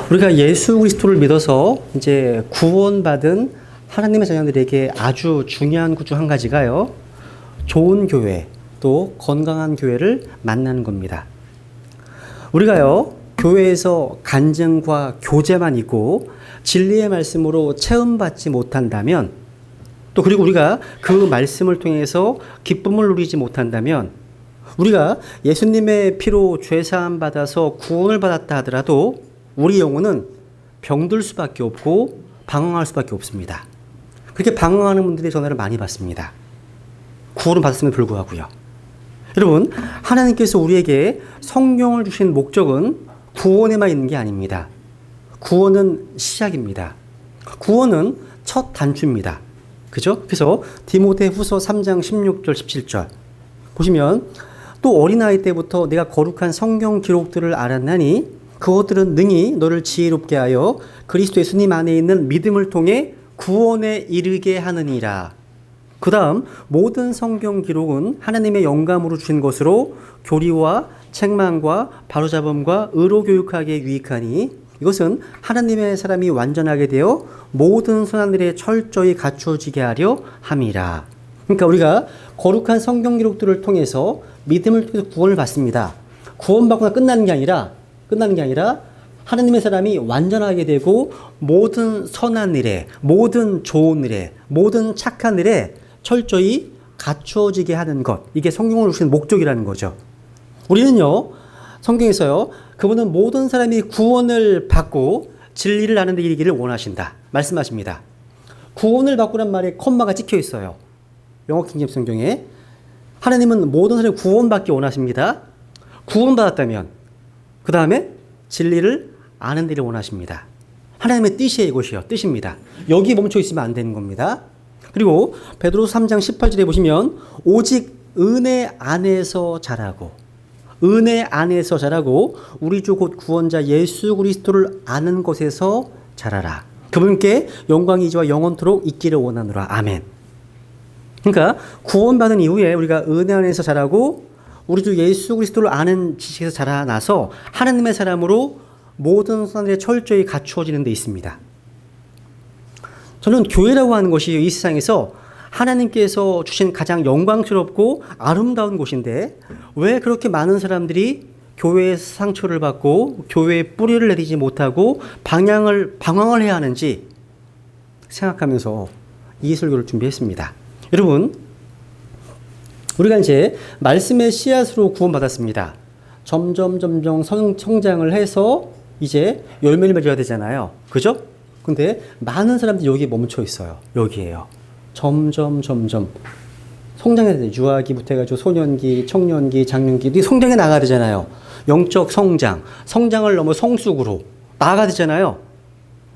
우리가 예수 그리스도를 믿어서 이제 구원받은 하나님의 자녀들에게 아주 중요한 것 중 한 가지가요, 좋은 교회, 또 건강한 교회를 만나는 겁니다. 우리가요, 교회에서 간증과 교제만 있고 진리의 말씀으로 체험받지 못한다면, 또 그리고 우리가 그 말씀을 통해서 기쁨을 누리지 못한다면, 우리가 예수님의 피로 죄사함 받아서 구원을 받았다 하더라도 우리 영혼은 병들 수밖에 없고 방황할 수밖에 없습니다. 그렇게 방황하는 분들이 전화를 많이 받습니다. 구원을 받았음에도 불구하고요. 여러분, 하나님께서 우리에게 성령을 주신 목적은 구원에만 있는 게 아닙니다. 구원은 시작입니다. 구원은 첫 단추입니다. 그죠? 그래서 디모데후서 3장 16절 17절 보시면, 또 어린아이 때부터 내가 거룩한 성경 기록들을 알았나니 그것들은 능히 너를 지혜롭게 하여 그리스도 예수님 안에 있는 믿음을 통해 구원에 이르게 하느니라. 그 다음, 모든 성경 기록은 하나님의 영감으로 주신 것으로 교리와 책망과 바로잡음과 의로 교육하기에 유익하니 이것은 하나님의 사람이 완전하게 되어 모든 선한 일에 철저히 갖추어지게 하려 함이라. 그러니까 우리가 거룩한 성경 기록들을 통해서 믿음을 통해서 구원을 받습니다. 구원받거나 끝나는 게 아니라 하나님의 사람이 완전하게 되고 모든 선한 일에, 모든 좋은 일에, 모든 착한 일에 철저히 갖추어지게 하는 것, 이게 성경을 주신 목적이라는 거죠. 우리는요, 성경에서요, 그분은 모든 사람이 구원을 받고 진리를 아는 데 이르기를 원하신다 말씀하십니다. 구원을 받고란 말에 콤마가 찍혀 있어요. 영어 킹제임스 성경에. 하나님은 모든 사람이 구원받기 원하십니다. 구원받았다면 그 다음에 진리를 아는 데를 원하십니다. 하나님의 뜻이에요. 이것이요, 뜻입니다. 여기 멈춰 있으면 안 되는 겁니다. 그리고 베드로서 3장 18절에 보시면, 오직 은혜 안에서 자라고 우리 주 곧 구원자 예수 그리스도를 아는 것에서 자라라. 그분께 영광이 이제와 영원토록 있기를 원하노라. 아멘. 그러니까 구원받은 이후에 우리가 은혜 안에서 자라고 우리 주 예수 그리스도를 아는 지식에서 자라나서 하나님의 사람으로 모든 선한 일에 철저히 갖추어지는 데 있습니다. 저는 교회라고 하는 것이 이 세상에서 하나님께서 주신 가장 영광스럽고 아름다운 곳인데, 왜 그렇게 많은 사람들이 교회에서 상처를 받고 교회에 뿌리를 내리지 못하고 방황을 해야 하는지 생각하면서 이 설교를 준비했습니다. 여러분, 우리가 이제 말씀의 씨앗으로 구원받았습니다. 점점 성장을 해서 이제 열매를 맺어야 되잖아요. 그죠? 근데 많은 사람들이 여기에 멈춰 있어요. 여기에요. 점점 성장해야 돼요. 유아기부터 해가지고 소년기, 청년기, 장년기, 성장해 나가야 되잖아요. 영적 성장을 넘어 성숙으로 나아가야 되잖아요.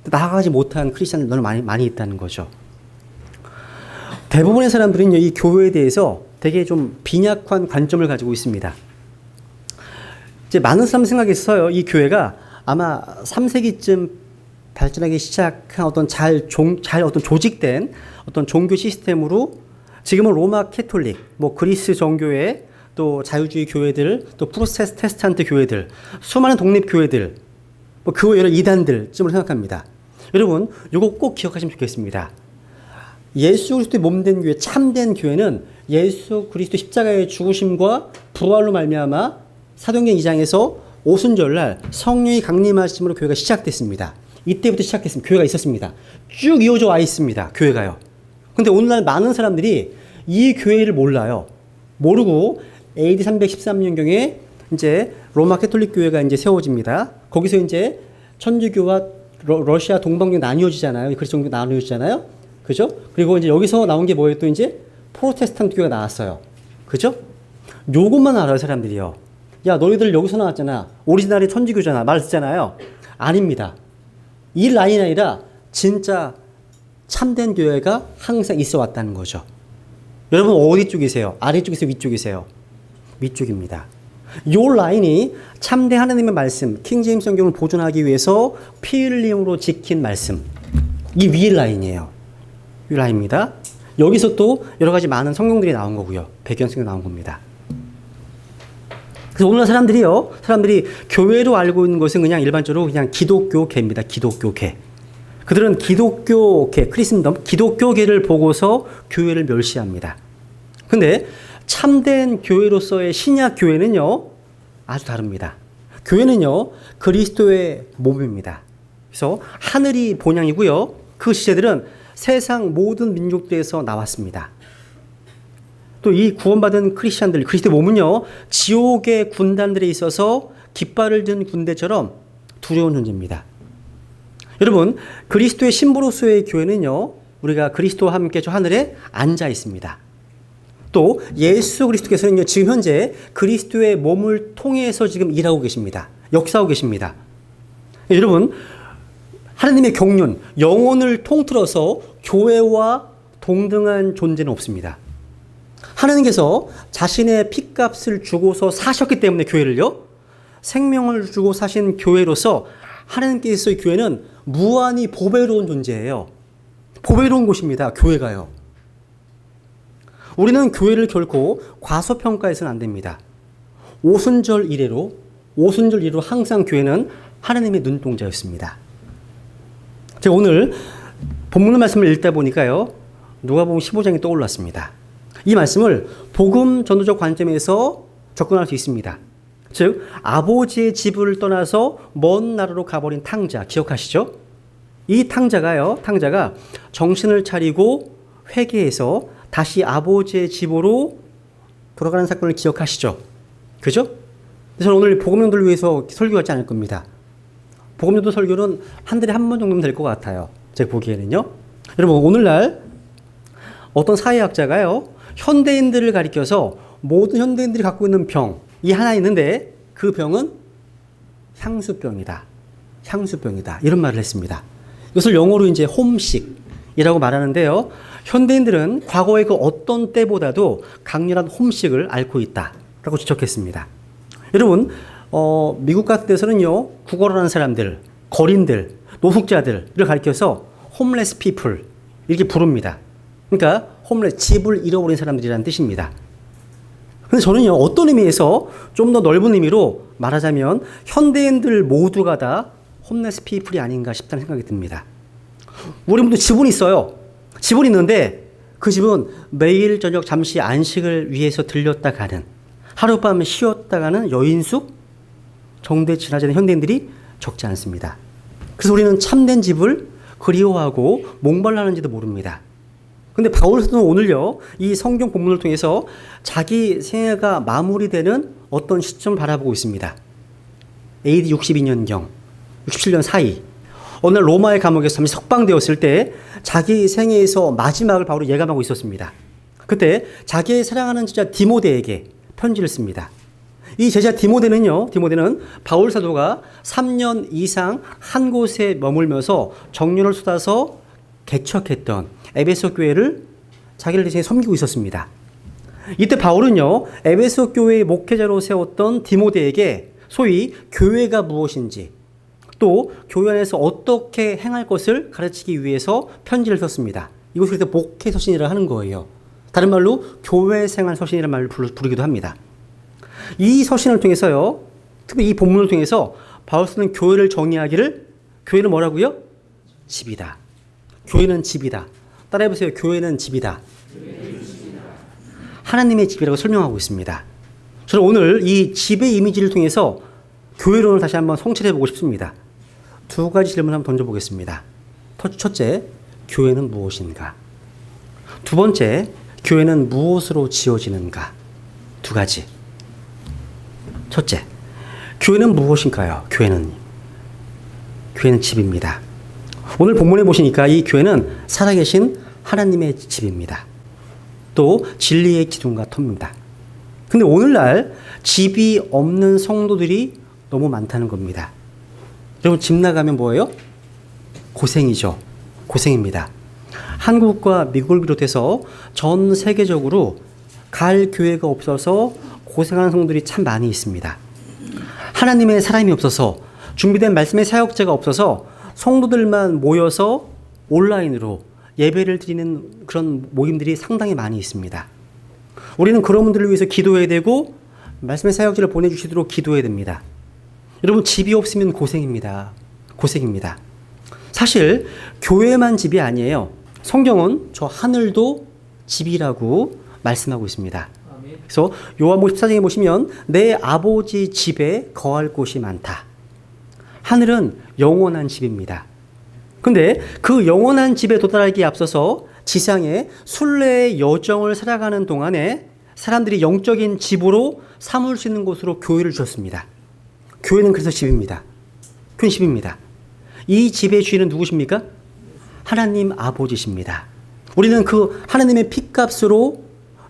나아가지 못한 크리스찬들 너무 많이 있다는 거죠. 대부분의 사람들은 이 교회에 대해서 되게 좀 빈약한 관점을 가지고 있습니다. 이제 많은 사람 생각했어요. 이 교회가 아마 3세기쯤 발전하기 시작한 어떤 잘 어떤 조직된 어떤 종교 시스템으로, 지금은 로마 캐톨릭, 그리스 정교회, 또 자유주의 교회들, 또 프로테스탄트 교회들, 수많은 독립 교회들, 그 외 여러 이단들쯤을 생각합니다. 여러분, 이거 꼭 기억하시면 좋겠습니다. 예수 그리스도의 몸된 교회, 참된 교회는 예수 그리스도 십자가의 죽으심과 부활로 말미암아 사도행전 2장에서 오순절날 성령이 강림하심으로 교회가 시작됐습니다. 이때부터 시작했습니다. 교회가 있었습니다. 쭉 이어져 와 있습니다. 교회가요. 근데 오늘날 많은 사람들이 이 교회를 몰라요. 모르고 AD 313년경에 이제 로마 캐톨릭 교회가 이제 세워집니다. 거기서 이제 천주교와 러시아 동방교 나뉘어지잖아요. 그리스도교 나뉘어지잖아요. 그죠? 그리고 이제 여기서 나온 게 뭐예요? 또 이제 프로테스탄트 교회가 나왔어요. 그죠? 요것만 알아요, 사람들이요. 야, 너희들 여기서 나왔잖아. 오리지널이 천주교잖아. 말 듣잖아요. 아닙니다. 이 라인이 아니라 진짜 참된 교회가 항상 있어 왔다는 거죠. 여러분, 어디 쪽이세요? 아래쪽이세요? 위쪽이세요? 위쪽입니다. 요 라인이 참된 하나님의 말씀, 킹제임스 성경을 보존하기 위해서 피 흘림으로 지킨 말씀, 이 위의 라인이에요. 이 라인입니다. 여기서 또 여러 가지 많은 성경들이 나온 거고요. 배경성이 나온 겁니다. 그래서 오늘날 사람들이 교회로 알고 있는 것은 그냥 일반적으로 그냥 기독교계입니다. 기독교계. 그들은 기독교계, 크리스천덤, 기독교계를 보고서 교회를 멸시합니다. 근데 참된 교회로서의 신약 교회는요, 아주 다릅니다. 교회는요, 그리스도의 몸입니다. 그래서 하늘이 본향이고요, 그 지체들은 세상 모든 민족들에서 나왔습니다. 또 이 구원받은 크리스천들, 그리스도의 몸은요, 지옥의 군단들에 있어서 깃발을 든 군대처럼 두려운 존재입니다. 여러분, 그리스도의 신부로서의 교회는요, 우리가 그리스도와 함께 저 하늘에 앉아 있습니다. 또 예수 그리스도께서는요, 지금 현재 그리스도의 몸을 통해서 지금 일하고 계십니다. 역사하고 계십니다. 여러분, 하나님의 경륜, 영혼을 통틀어서 교회와 동등한 존재는 없습니다. 하나님께서 자신의 핏값을 주고서 사셨기 때문에 교회를요, 생명을 주고 사신 교회로서 하나님께서의 교회는 무한히 보배로운 존재예요. 보배로운 곳입니다. 교회가요. 우리는 교회를 결코 과소평가해서는 안 됩니다. 오순절 이래로 항상 교회는 하나님의 눈동자였습니다. 제가 오늘 본문 말씀을 읽다 보니까요, 누가복음 15장이 떠올랐습니다. 이 말씀을 복음 전도적 관점에서 접근할 수 있습니다. 즉, 아버지의 집을 떠나서 먼 나라로 가버린 탕자, 기억하시죠? 이 탕자가 정신을 차리고 회개해서 다시 아버지의 집으로 돌아가는 사건을 기억하시죠? 그죠? 그래서 오늘 복음전도를 위해서 설교하지 않을 겁니다. 복음전도 설교는 한 달에 한 번 정도면 될 것 같아요. 제가 보기에는요. 여러분, 오늘날 어떤 사회학자가요, 현대인들을 가리켜서 모든 현대인들이 갖고 있는 병이 하나 있는데 그 병은 향수병이다. 이런 말을 했습니다. 이것을 영어로 이제 홈식이라고 말하는데요. 현대인들은 과거의 그 어떤 때보다도 강렬한 홈식을 앓고 있다라고 지적했습니다. 여러분, 미국 같은 데서는요, 국어를 하는 사람들, 거린들, 노숙자들을 가리켜서 홈레스 피플 이렇게 부릅니다. 그러니까 홈레스, 집을 잃어버린 사람들이라는 뜻입니다. 근데 저는요, 어떤 의미에서 좀 더 넓은 의미로 말하자면 현대인들 모두가 다 홈레스 피플이 아닌가 싶다는 생각이 듭니다. 우리 모두 집은 있어요. 집은 있는데 그 집은 매일 저녁 잠시 안식을 위해서 들렸다 가는, 하룻밤 쉬었다 가는 여인숙 정도에 지나치는 현대인들이 적지 않습니다. 그래서 우리는 참된 집을 그리워하고 목말라하는지도 모릅니다. 근데 바울 사도는 오늘요, 이 성경 본문을 통해서 자기 생애가 마무리되는 어떤 시점을 바라보고 있습니다. AD 62년경, 67년 사이, 어느 날 로마의 감옥에서 잠시 석방되었을 때 자기 생애에서 마지막을 바로 예감하고 있었습니다. 그때 자기의 사랑하는 제자 디모데에게 편지를 씁니다. 이 제자 디모데는 바울 사도가 3년 이상 한 곳에 머물면서 정열을 쏟아서 개척했던 에베소 교회를 자기를 대신해 섬기고 있었습니다. 이때 바울은요, 에베소 교회의 목회자로 세웠던 디모데에게 소위 교회가 무엇인지, 또 교회 안에서 어떻게 행할 것을 가르치기 위해서 편지를 썼습니다. 이것을 그래서 목회 서신이라 하는 거예요. 다른 말로 교회 생활 서신이라는 말을 부르기도 합니다. 이 서신을 통해서요, 특히 이 본문을 통해서 바울스는 교회를 정의하기를, 교회는 뭐라고요? 집이다. 교회는 집이다. 따라해보세요. 교회는 집이다. 하나님의 집이라고 설명하고 있습니다. 저는 오늘 이 집의 이미지를 통해서 교회론을 다시 한번 성찰해보고 싶습니다. 두 가지 질문 한번 던져보겠습니다. 첫째, 교회는 무엇인가? 두 번째, 교회는 무엇으로 지어지는가? 두 가지. 첫째, 교회는 무엇인가요? 교회는 집입니다. 오늘 본문에 보시니까 이 교회는 살아계신 하나님의 집입니다. 또 진리의 기둥과 터입니다. 근데 오늘날 집이 없는 성도들이 너무 많다는 겁니다. 여러분, 집 나가면 뭐예요? 고생이죠. 고생입니다. 한국과 미국을 비롯해서 전 세계적으로 갈 교회가 없어서 고생하는 성도들이 참 많이 있습니다. 하나님의 사람이 없어서, 준비된 말씀의 사역자가 없어서 성도들만 모여서 온라인으로 예배를 드리는 그런 모임들이 상당히 많이 있습니다. 우리는 그런 분들을 위해서 기도해야 되고 말씀의 사역지를 보내주시도록 기도해야 됩니다. 여러분, 집이 없으면 고생입니다. 고생입니다. 사실 교회만 집이 아니에요. 성경은 저 하늘도 집이라고 말씀하고 있습니다. 그래서 요한복음 14장에 보시면 내 아버지 집에 거할 곳이 많다. 하늘은 영원한 집입니다. 근데 그 영원한 집에 도달하기에 앞서서 지상의 순례의 여정을 살아가는 동안에 사람들이 영적인 집으로 삼을 수 있는 곳으로 교회를 주셨습니다. 교회는 그래서 집입니다. 교회는 집입니다. 이 집의 주인은 누구십니까? 하나님 아버지십니다. 우리는 그 하나님의 핏값으로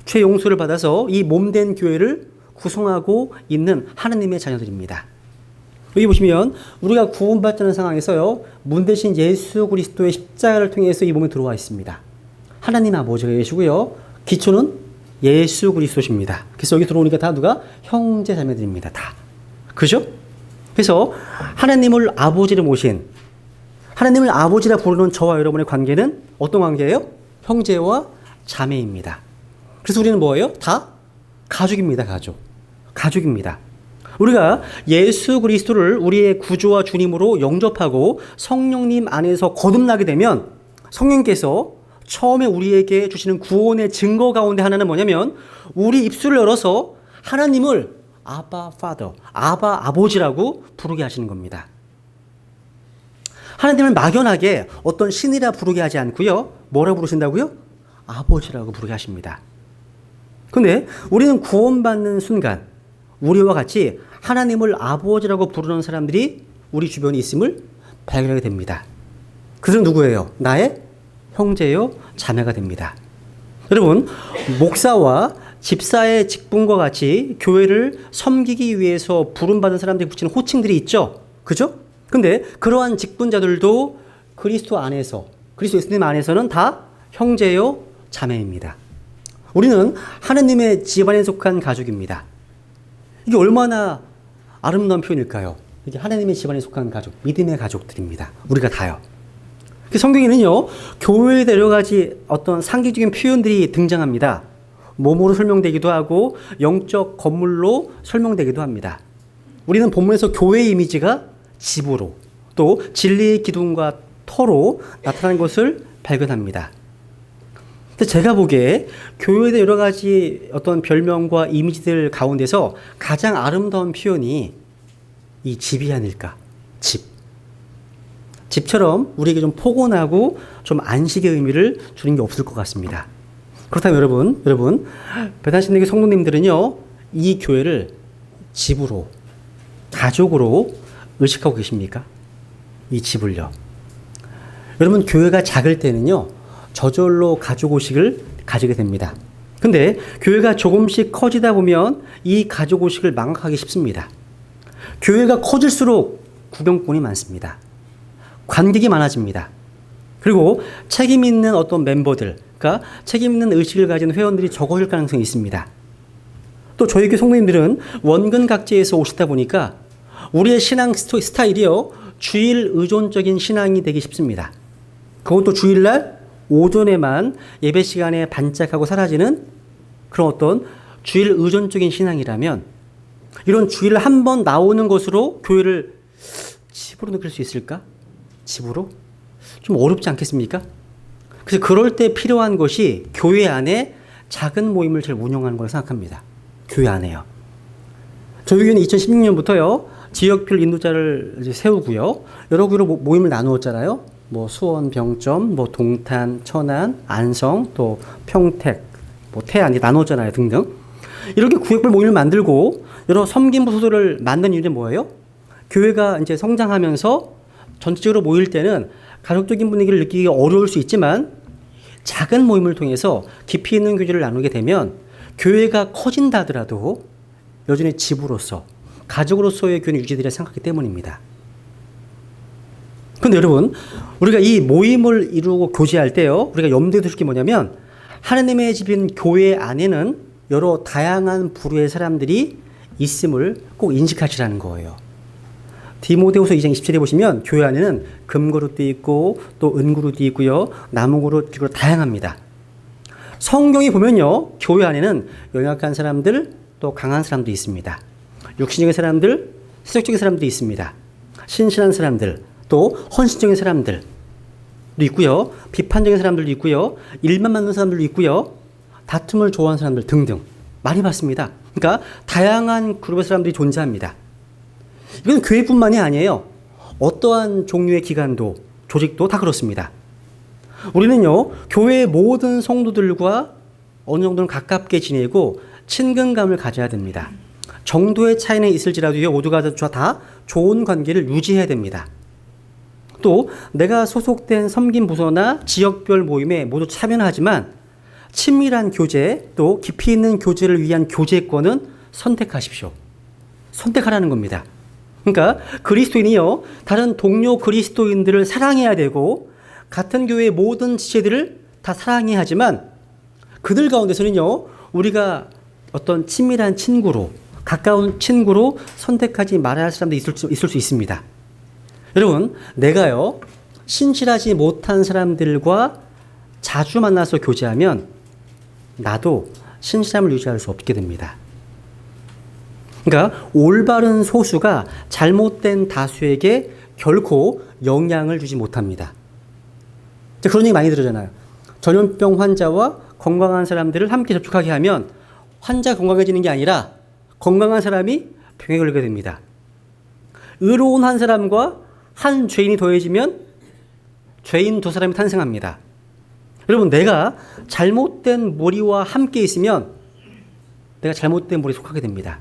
죄 용서를 받아서 이 몸된 교회를 구성하고 있는 하나님의 자녀들입니다. 여기 보시면 우리가 구원받자는 상황에서요, 문 대신 예수 그리스도의 십자가를 통해서 이 몸에 들어와 있습니다. 하나님 아버지가 계시고요, 기초는 예수 그리스도십니다. 그래서 여기 들어오니까 다 누가? 형제 자매들입니다. 다. 그죠? 그래서 하나님을 아버지로 모신, 하나님을 아버지라 부르는 저와 여러분의 관계는 어떤 관계예요? 형제와 자매입니다. 그래서 우리는 뭐예요? 다 가족입니다. 가족. 가족입니다. 우리가 예수 그리스도를 우리의 구주와 주님으로 영접하고 성령님 안에서 거듭나게 되면 성령께서 처음에 우리에게 주시는 구원의 증거 가운데 하나는 뭐냐면 우리 입술을 열어서 하나님을 아바 파더, 아바 아버지라고 부르게 하시는 겁니다. 하나님을 막연하게 어떤 신이라 부르게 하지 않고요. 뭐라고 부르신다고요? 아버지라고 부르게 하십니다. 근데 우리는 구원받는 순간 우리와 같이 하나님을 아버지라고 부르는 사람들이 우리 주변에 있음을 발견하게 됩니다. 그들은 누구예요? 나의 형제요, 자매가 됩니다. 여러분, 목사와 집사의 직분과 같이 교회를 섬기기 위해서 부름받은 사람들이 붙이는 호칭들이 있죠. 그죠? 근데 그러한 직분자들도 그리스도 안에서, 그리스도 예수님 안에서는 다 형제요, 자매입니다. 우리는 하나님의 집안에 속한 가족입니다. 이게 얼마나 아름다운 표현일까요? 이게 하나님의 집안에 속한 가족, 믿음의 가족들입니다. 우리가 다요. 성경에는요, 교회에 여러 가지 어떤 상징적인 표현들이 등장합니다. 몸으로 설명되기도 하고 영적 건물로 설명되기도 합니다. 우리는 본문에서 교회의 이미지가 집으로 또 진리의 기둥과 터로 나타나는 것을 발견합니다. 근데 제가 보기에 교회의 여러 가지 어떤 별명과 이미지들 가운데서 가장 아름다운 표현이 이 집이 아닐까. 집. 집처럼 우리에게 좀 포근하고 좀 안식의 의미를 주는 게 없을 것 같습니다. 그렇다면 여러분, 배단신에게 성도님들은요, 이 교회를 집으로, 가족으로 의식하고 계십니까? 이 집을요. 여러분, 교회가 작을 때는요, 저절로 가족의식을 가지게 됩니다. 근데 교회가 조금씩 커지다 보면 이 가족의식을 망각하기 쉽습니다. 교회가 커질수록 구경꾼이 많습니다. 관객이 많아집니다. 그리고 책임 있는 어떤 멤버들, 그러니까 책임 있는 의식을 가진 회원들이 적어질 가능성이 있습니다. 또 저희 교회 성도님들은 원근 각지에서 오시다 보니까 우리의 신앙 스타일이요, 주일 의존적인 신앙이 되기 쉽습니다. 그것도 주일날 오전에만 예배 시간에 반짝하고 사라지는 그런 어떤 주일 의존적인 신앙이라면 이런 주일 한 번 나오는 것으로 교회를 집으로 느낄 수 있을까? 집으로? 좀 어렵지 않겠습니까? 그래서 그럴 때 필요한 것이 교회 안에 작은 모임을 잘 운영하는 걸 생각합니다. 교회 안에요. 저희 교회는 2016년부터요, 지역별 인도자를 이제 세우고요, 여러 교회로 모임을 나누었잖아요. 뭐 수원, 병점, 뭐 동탄, 천안, 안성, 또 평택, 뭐 태안 나누었잖아요, 등등. 이렇게 구역별 모임을 만들고 여러 섬김 부서들을 만든 이유는 뭐예요? 교회가 이제 성장하면서 전체적으로 모일 때는 가족적인 분위기를 느끼기 어려울 수 있지만 작은 모임을 통해서 깊이 있는 교제를 나누게 되면 교회가 커진다 하더라도 여전히 집으로서, 가족으로서의 교회는 유지되리라 생각하기 때문입니다. 그런데 여러분, 우리가 이 모임을 이루고 교제할 때요, 우리가 염두에 두실 게 뭐냐면 하나님의 집인 교회 안에는 여러 다양한 부류의 사람들이 있음을 꼭 인식하시라는 거예요. 디모데후서 2장 27에 보시면 교회 안에는 금그릇도 있고 또 은그릇도 있고요, 나무그릇, 그리고 다양합니다. 성경이 보면요, 교회 안에는 연약한 사람들, 또 강한 사람도 있습니다. 육신적인 사람들, 세속적인 사람도 있습니다. 신실한 사람들, 또 헌신적인 사람들도 있고요. 비판적인 사람들도 있고요. 일만 맞는 사람들도 있고요. 다툼을 좋아하는 사람들 등등 많이 봤습니다. 그러니까 다양한 그룹의 사람들이 존재합니다. 이건 교회뿐만이 아니에요. 어떠한 종류의 기관도 조직도 다 그렇습니다. 우리는요, 교회의 모든 성도들과 어느 정도는 가깝게 지내고 친근감을 가져야 됩니다. 정도의 차이는 있을지라도요, 모두가 다 좋은 관계를 유지해야 됩니다. 또 내가 소속된 섬긴 부서나 지역별 모임에 모두 참여는 하지만 친밀한 교제, 또 깊이 있는 교제를 위한 교제권은 선택하십시오. 선택하라는 겁니다. 그러니까 그리스도인이요, 다른 동료 그리스도인들을 사랑해야 되고 같은 교회의 모든 지체들을 다 사랑해야 하지만 그들 가운데서는요, 우리가 어떤 친밀한 친구로, 가까운 친구로 선택하지 말아야 할 사람도 있을 수 있습니다. 여러분, 내가요, 신실하지 못한 사람들과 자주 만나서 교제하면 나도 신실함을 유지할 수 없게 됩니다. 그러니까 올바른 소수가 잘못된 다수에게 결코 영향을 주지 못합니다. 그런 얘기 많이 들으잖아요. 전염병 환자와 건강한 사람들을 함께 접촉하게 하면 환자가 건강해지는 게 아니라 건강한 사람이 병에 걸리게 됩니다. 의로운 한 사람과 한 죄인이 더해지면 죄인 두 사람이 탄생합니다. 여러분, 내가 잘못된 무리와 함께 있으면 내가 잘못된 무리에 속하게 됩니다.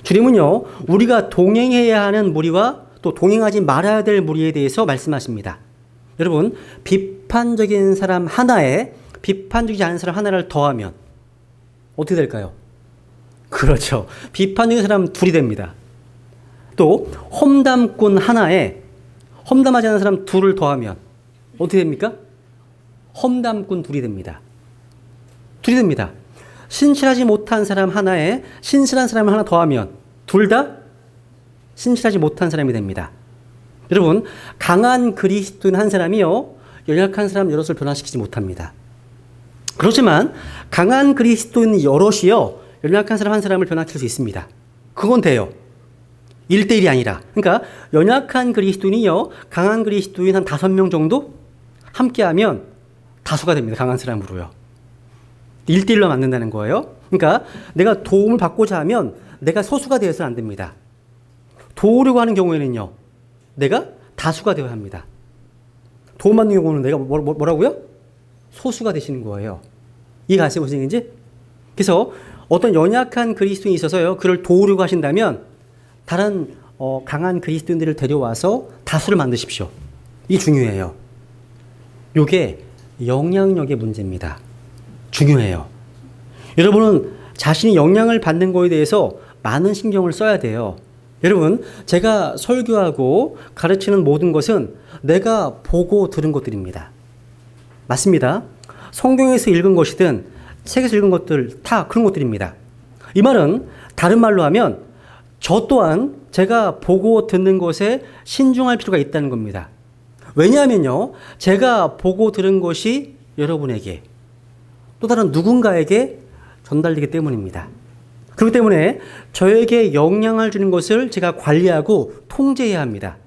주님은요, 우리가 동행해야 하는 무리와 또 동행하지 말아야 될 무리에 대해서 말씀하십니다. 여러분, 비판적인 사람 하나에 비판적이지 않은 사람 하나를 더하면 어떻게 될까요? 그렇죠. 비판적인 사람 둘이 됩니다. 또 험담꾼 하나에 험담하지 않은 사람 둘을 더하면 어떻게 됩니까? 험담꾼 둘이 됩니다. 둘이 됩니다. 신실하지 못한 사람 하나에 신실한 사람을 하나 더하면 둘 다 신실하지 못한 사람이 됩니다. 여러분, 강한 그리스도인 한 사람이요, 연약한 사람 여럿을 변화시키지 못합니다. 그렇지만 강한 그리스도인 여럿이요, 연약한 사람 한 사람을 변화시킬 수 있습니다. 그건 돼요. 1대1이 아니라. 그러니까 연약한 그리스도인이요, 강한 그리스도인 한 5명 정도 함께하면 다수가 됩니다. 강한 사람으로요. 1대1로 만든다는 거예요. 그러니까 내가 도움을 받고자 하면 내가 소수가 되어서는 안 됩니다. 도우려고 하는 경우에는요, 내가 다수가 되어야 합니다. 도움받는 경우는 내가 뭐라고요? 소수가 되시는 거예요. 이해가 가세요, 무슨 얘기인지? 그래서 어떤 연약한 그리스도인이 있어서요, 그를 도우려고 하신다면 다른 강한 그리스도인들을 데려와서 다수를 만드십시오. 이게 중요해요. 이게 영향력의 문제입니다. 중요해요. 여러분은 자신이 영향을 받는 거에 대해서 많은 신경을 써야 돼요. 여러분, 제가 설교하고 가르치는 모든 것은 내가 보고 들은 것들입니다. 맞습니다. 성경에서 읽은 것이든 책에서 읽은 것들 다 그런 것들입니다. 이 말은 다른 말로 하면 저 또한 제가 보고 듣는 것에 신중할 필요가 있다는 겁니다. 왜냐하면요, 제가 보고 들은 것이 여러분에게 또 다른 누군가에게 전달되기 때문입니다. 그렇기 때문에 저에게 영향을 주는 것을 제가 관리하고 통제해야 합니다.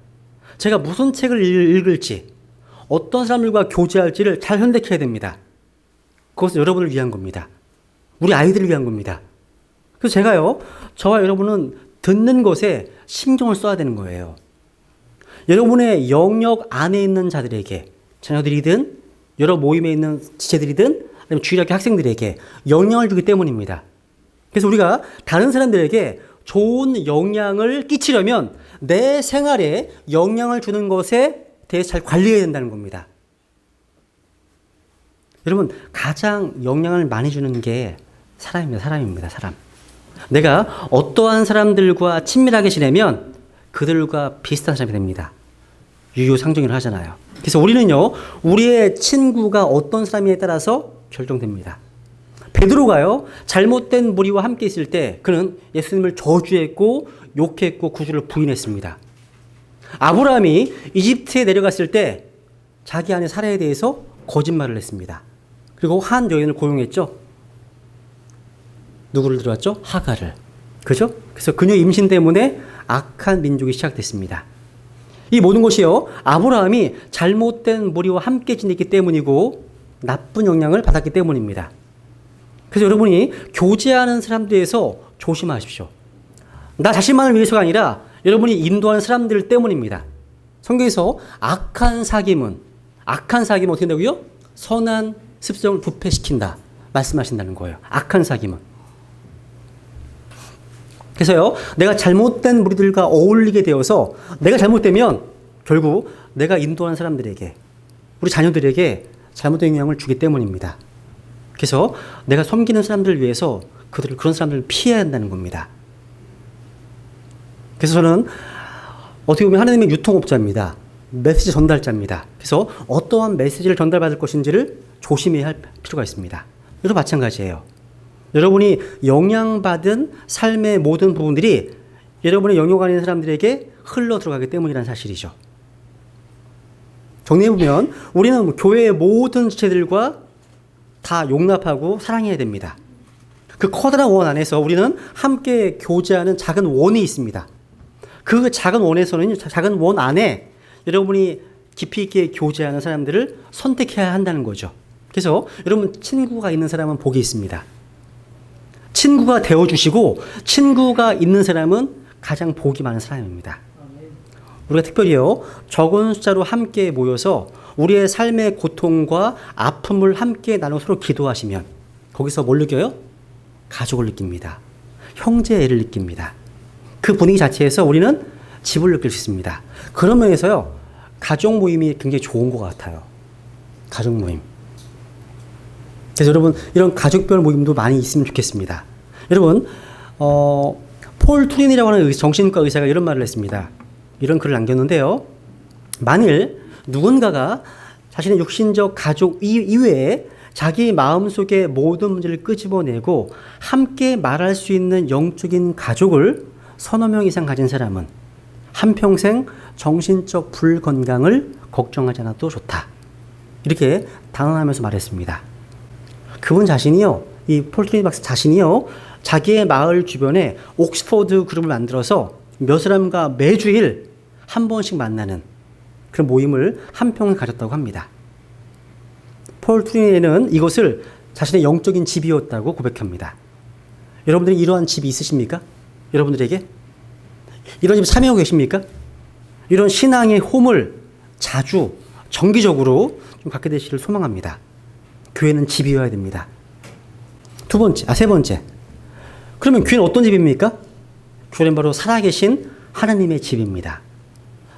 제가 무슨 책을 읽을지, 어떤 사람들과 교제할지를 잘 선택해야 됩니다. 그것은 여러분을 위한 겁니다. 우리 아이들을 위한 겁니다. 그래서 제가요, 저와 여러분은 듣는 것에 신경을 써야 되는 거예요. 여러분의 영역 안에 있는 자들에게, 자녀들이든 여러 모임에 있는 지체들이든 아니면 주일학교 학생들에게 영향을 주기 때문입니다. 그래서 우리가 다른 사람들에게 좋은 영향을 끼치려면 내 생활에 영향을 주는 것에 대해서 잘 관리해야 된다는 겁니다. 여러분, 가장 영향을 많이 주는 게 사람입니다. 사람. 내가 어떠한 사람들과 친밀하게 지내면 그들과 비슷한 사람이 됩니다. 유효상종이라고 하잖아요. 그래서 우리는요, 우리의 친구가 어떤 사람이냐에 따라서 결정됩니다. 베드로가요, 잘못된 무리와 함께 있을 때 그는 예수님을 저주했고 욕했고 구주를 부인했습니다. 아브라함이 이집트에 내려갔을 때 자기 아내 사라에 대해서 거짓말을 했습니다. 그리고 한 여인을 고용했죠. 누구를 들어왔죠? 하가를. 그죠? 그래서 그녀의 임신 때문에 악한 민족이 시작됐습니다. 이 모든 것이요, 아브라함이 잘못된 무리와 함께 지냈기 때문이고 나쁜 영향을 받았기 때문입니다. 그래서 여러분이 교제하는 사람들에서 조심하십시오. 나 자신만을 위해서가 아니라 여러분이 인도하는 사람들 때문입니다. 성경에서 악한 사귐은 어떻게 된다고요? 선한 습성을 부패시킨다 말씀하신다는 거예요. 악한 사귐은. 그래서요, 내가 잘못된 무리들과 어울리게 되어서 내가 잘못되면 결국 내가 인도하는 사람들에게, 우리 자녀들에게 잘못된 영향을 주기 때문입니다. 그래서 내가 섬기는 사람들을 위해서 그런 사람들을 피해야 한다는 겁니다. 그래서 저는 어떻게 보면 하나님의 유통업자입니다. 메시지 전달자입니다. 그래서 어떠한 메시지를 전달받을 것인지를 조심해야 할 필요가 있습니다. 이것도 마찬가지예요. 여러분이 영향받은 삶의 모든 부분들이 여러분의 영역 안에 있는 사람들에게 흘러 들어가기 때문이라는 사실이죠. 정리해보면 우리는 교회의 모든 지체들과 다 용납하고 사랑해야 됩니다. 그 커다란 원 안에서 우리는 함께 교제하는 작은 원이 있습니다. 그 작은 원에서는, 작은 원 안에 여러분이 깊이 있게 교제하는 사람들을 선택해야 한다는 거죠. 그래서 여러분, 친구가 있는 사람은 복이 있습니다. 친구가 되어주시고 친구가 있는 사람은 가장 복이 많은 사람입니다. 우리가 특별히요, 적은 숫자로 함께 모여서 우리의 삶의 고통과 아픔을 함께 나눠 서로 기도하시면 거기서 뭘 느껴요? 가족을 느낍니다. 형제애를 느낍니다. 그 분위기 자체에서 우리는 집을 느낄 수 있습니다. 그런 면에서요, 가족 모임이 굉장히 좋은 것 같아요. 가족 모임. 그래서 여러분, 이런 가족별 모임도 많이 있으면 좋겠습니다. 여러분, 폴 투린이라고 하는 정신과 의사가 이런 말을 했습니다. 이런 글을 남겼는데요. 만일 누군가가 자신의 육신적 가족 이외에 자기 마음속의 모든 문제를 끄집어내고 함께 말할 수 있는 영적인 가족을 서너 명 이상 가진 사람은 한평생 정신적 불건강을 걱정하지 않아도 좋다. 이렇게 단언하면서 말했습니다. 그분 자신이요, 이 폴 트린 박사 자신이요, 자기의 마을 주변에 옥스퍼드 그룹을 만들어서 몇 사람과 매주일 한 번씩 만나는 그런 모임을 한평을 가졌다고 합니다. 폴 트린은 이것을 자신의 영적인 집이었다고 고백합니다. 여러분들이 이러한 집이 있으십니까? 여러분들에게? 이런 집 참여하고 계십니까? 이런 신앙의 홈을 자주 정기적으로 좀 갖게 되시기를 소망합니다. 교회는 집이어야 됩니다. 세 번째. 그러면 교회는 어떤 집입니까? 교회는 바로 살아계신 하나님의 집입니다.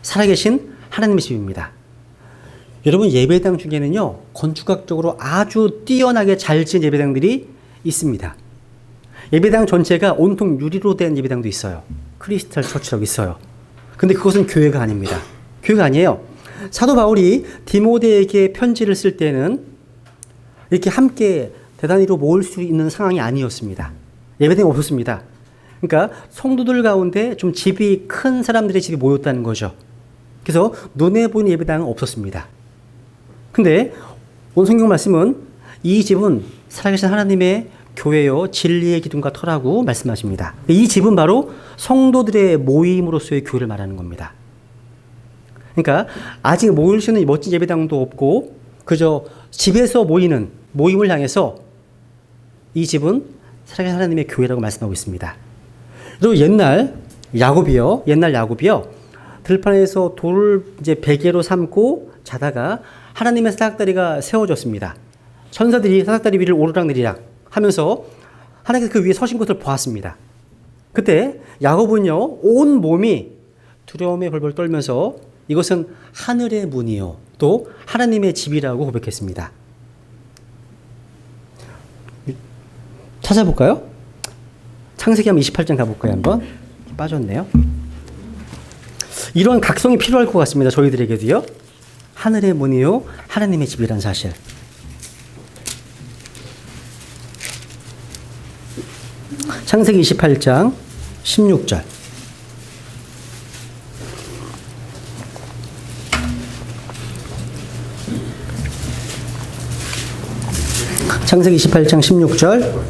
살아계신 하나님의 집입니다. 여러분, 예배당 중에는요, 건축학적으로 아주 뛰어나게 잘 지은 예배당들이 있습니다. 예배당 전체가 온통 유리로 된 예배당도 있어요. 크리스탈 처치라고 있어요. 근데 그것은 교회가 아닙니다. 교회가 아니에요. 사도 바울이 디모데에게 편지를 쓸 때는 이렇게 함께 대단히로 모을 수 있는 상황이 아니었습니다. 예배당이 없었습니다. 그러니까 성도들 가운데 좀 집이 큰 사람들의 집이 모였다는 거죠. 그래서 눈에 보이는 예배당은 없었습니다. 근데 오늘 성경 말씀은 이 집은 살아계신 하나님의 교회요, 진리의 기둥과 터라고 말씀하십니다. 이 집은 바로 성도들의 모임으로서의 교회를 말하는 겁니다. 그러니까 아직 모일 수 있는 멋진 예배당도 없고 그저 집에서 모이는 모임을 향해서 이 집은 살아계신 하나님의 교회라고 말씀하고 있습니다. 그리고 옛날 야곱이요, 들판에서 돌을 이제 베개로 삼고 자다가 하나님의 사닥다리가 세워졌습니다. 천사들이 사닥다리 위를 오르락내리락 하면서 하나님께서 그 위에 서신 것을 보았습니다. 그때 야곱은요, 온 몸이 두려움에 벌벌 떨면서 이것은 하늘의 문이요, 또 하나님의 집이라고 고백했습니다. 찾아볼까요? 창세기 한번 28장 가볼까요? 한번 빠졌네요. 이런 각성이 필요할 것 같습니다. 저희들에게도요. 하늘의 문이요, 하나님의 집이라는 사실. 창세기 28장 16절. 창세기 28장 16절.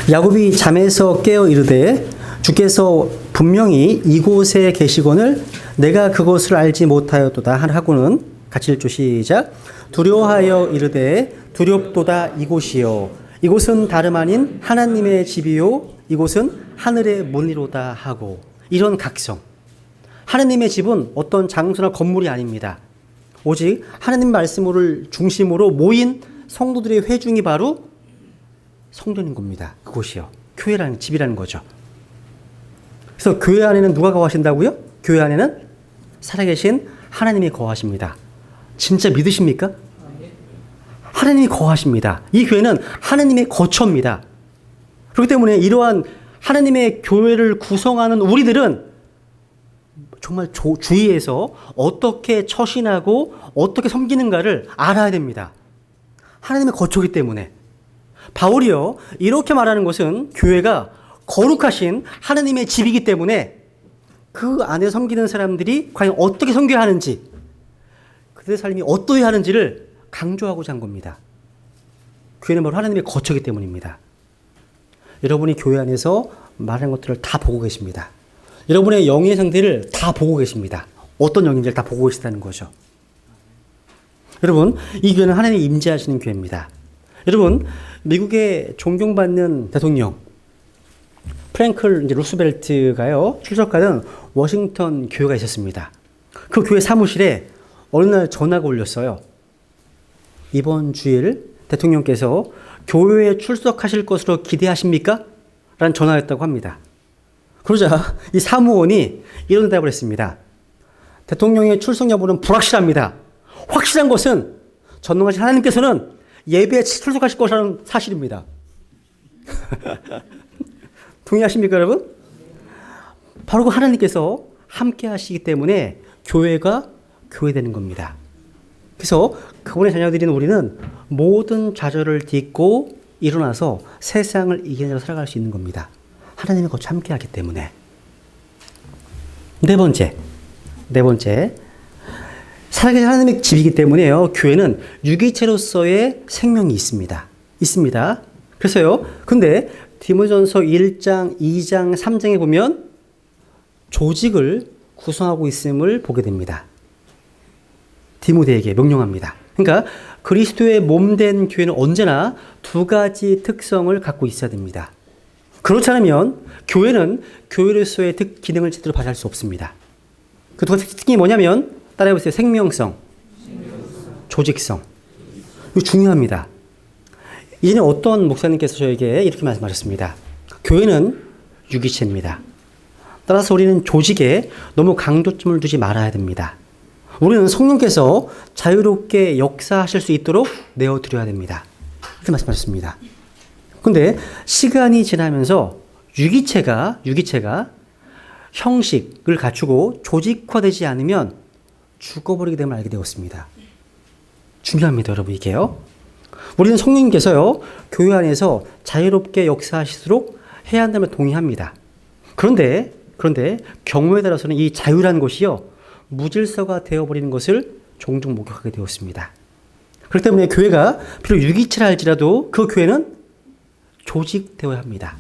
야곱이 잠에서 깨어 이르되 주께서 분명히 이곳에 계시거늘 내가 그것을 알지 못하였도다 하고는 같이 읽죠. 시작. 두려워하여 이르되 두렵도다 이곳이요 이곳은 다름 아닌 하나님의 집이요 이곳은 하늘의 문이로다 하고. 이런 각성. 하나님의 집은 어떤 장소나 건물이 아닙니다. 오직 하나님 말씀을 중심으로 모인 성도들의 회중이 바로 성전인 겁니다. 그곳이요. 교회라는 집이라는 거죠. 그래서 교회 안에는 누가 거하신다고요? 교회 안에는 살아계신 하나님이 거하십니다. 진짜 믿으십니까? 하나님이 거하십니다. 이 교회는 하나님의 거처입니다. 그렇기 때문에 이러한 하나님의 교회를 구성하는 우리들은 정말 주위에서 어떻게 처신하고 어떻게 섬기는가를 알아야 됩니다. 하나님의 거처이기 때문에. 바울이요, 이렇게 말하는 것은 교회가 거룩하신 하나님의 집이기 때문에 그 안에 섬기는 사람들이 과연 어떻게 섬겨야 하는지, 그들의 삶이 어떠해야 하는지를 강조하고자 한 겁니다. 교회는 바로 하나님의 거처이기 때문입니다. 여러분이 교회 안에서 말하는 것들을 다 보고 계십니다. 여러분의 영의 상태를 다 보고 계십니다. 어떤 영인지를 다 보고 계시다는 거죠. 여러분, 이 교회는 하나님이 임재하시는 교회입니다. 여러분, 미국의 존경받는 대통령 프랭클 루스벨트가요, 출석하던 워싱턴 교회가 있었습니다. 그 교회 사무실에 어느 날 전화가 울렸어요. 이번 주일 대통령께서 교회에 출석하실 것으로 기대하십니까? 라는 전화였다고 합니다. 그러자 이 사무원이 이런 대답을 했습니다. 대통령의 출석 여부는 불확실합니다. 확실한 것은 전능하신 하나님께서는 예배에 출석하실 것이라는 사실입니다. 동의하십니까, 여러분? 바로 그 하나님께서 함께 하시기 때문에 교회가 교회되는 겁니다. 그래서 그분의 자녀들인 우리는 모든 좌절을 딛고 일어나서 세상을 이기는 자로 살아갈 수 있는 겁니다. 하나님이 같이 함께 하기 때문에. 네 번째. 살아계신 하나님의 집이기 때문에요. 교회는 유기체로서의 생명이 있습니다. 그래서요. 근데 디모전서 1장, 2장, 3장에 보면 조직을 구성하고 있음을 보게 됩니다. 디모데에게 명령합니다. 그러니까 그리스도의 몸된 교회는 언제나 두 가지 특성을 갖고 있어야 됩니다. 그렇지 않으면 교회는 교회로서의 기능을 제대로 발휘할 수 없습니다. 그 두 가지 특징이 뭐냐면 따라해보세요. 생명성, 조직성. 이거 중요합니다. 이전에 어떤 목사님께서 저에게 이렇게 말씀하셨습니다. 교회는 유기체입니다. 따라서 우리는 조직에 너무 강조점을 두지 말아야 됩니다. 우리는 성령께서 자유롭게 역사하실 수 있도록 내어드려야 됩니다. 이렇게 말씀하셨습니다. 근데 시간이 지나면서 유기체가 형식을 갖추고 조직화되지 않으면 죽어버리게 됨을 알게 되었습니다. 중요합니다, 여러분, 이게요. 우리는 성령님께서요, 교회 안에서 자유롭게 역사하시도록 해야 한다면 동의합니다. 그런데 경우에 따라서는 이 자유라는 것이요, 무질서가 되어버리는 것을 종종 목격하게 되었습니다. 그렇기 때문에 교회가 비록 유기체라 할지라도 그 교회는 조직되어야 합니다.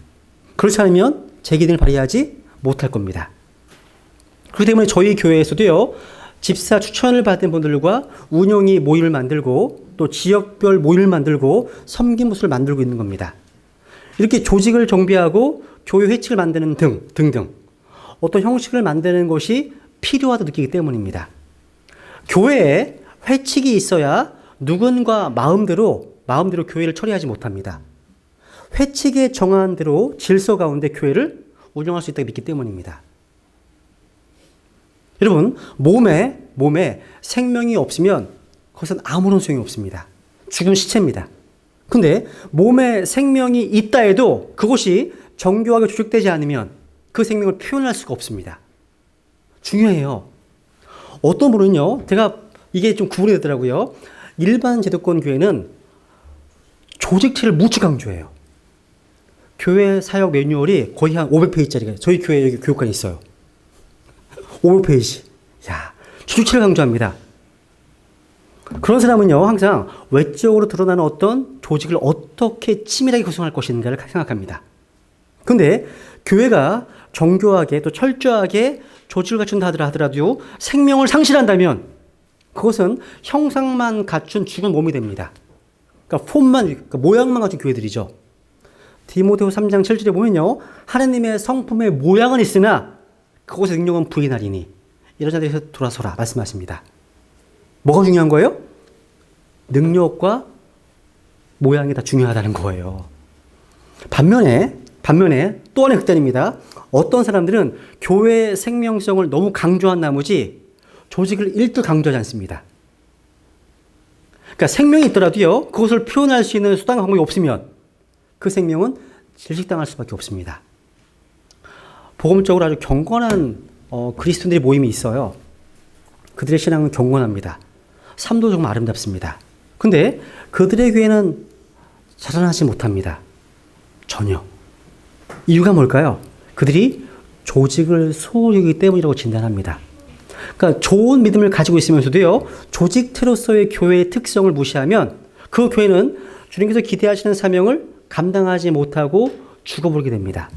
그렇지 않으면 제 기능을 발휘하지 못할 겁니다. 그렇기 때문에 저희 교회에서도요, 집사 추천을 받은 분들과 운영이 모임을 만들고 또 지역별 모임을 만들고 섬김 부스를 만들고 있는 겁니다. 이렇게 조직을 정비하고 교회 회칙을 만드는 등등 어떤 형식을 만드는 것이 필요하다고 느끼기 때문입니다. 교회에 회칙이 있어야 누군가 마음대로 교회를 처리하지 못합니다. 회칙에 정한 대로 질서 가운데 교회를 운영할 수 있다고 믿기 때문입니다. 여러분, 몸에 생명이 없으면 그것은 아무런 소용이 없습니다. 죽은 시체입니다. 근데 몸에 생명이 있다 해도 그것이 정교하게 조직되지 않으면 그 생명을 표현할 수가 없습니다. 중요해요. 어떤 분은요, 이게 좀 구분이 되더라고요. 일반 제도권 교회는 조직체를 무지 강조해요. 교회 사역 매뉴얼이 거의 한 500페이지짜리가 저희 교회 여기 교육관에 있어요. 500페이지. 야, 조직체를 강조합니다. 그런 사람은요, 항상 외적으로 드러나는 어떤 조직을 어떻게 치밀하게 구성할 것인가를 생각합니다. 근데 교회가 정교하게 또 철저하게 조직을 갖춘다 하더라도 생명을 상실한다면 그것은 형상만 갖춘 죽은 몸이 됩니다. 그러니까 폼만, 그러니까 모양만 갖춘 교회들이죠. 디모데후 3장 7절에 보면요. 하나님의 성품의 모양은 있으나 그것의 능력은 부인하리니 이런 자들에서 돌아서라 말씀하십니다. 뭐가 중요한 거예요? 능력과 모양이 다 중요하다는 거예요. 반면에 또 하나의 극단입니다. 어떤 사람들은 교회의 생명성을 너무 강조한 나머지 조직을 일도 강조하지 않습니다. 그러니까 생명이 있더라도요. 그것을 표현할 수 있는 수단과 방법이 없으면 그 생명은 질식당할 수밖에 없습니다. 복음적으로 아주 경건한 그리스도인들의 모임이 있어요. 그들의 신앙은 경건합니다. 삶도 정말 아름답습니다. 근데 그들의 교회는 자라나지 못합니다. 전혀. 이유가 뭘까요? 그들이 조직을 소홀히 여기기 때문이라고 진단합니다. 그러니까 좋은 믿음을 가지고 있으면서도요, 조직체로서의 교회의 특성을 무시하면 그 교회는 주님께서 기대하시는 사명을 감당하지 못하고 죽어버리게 됩니다.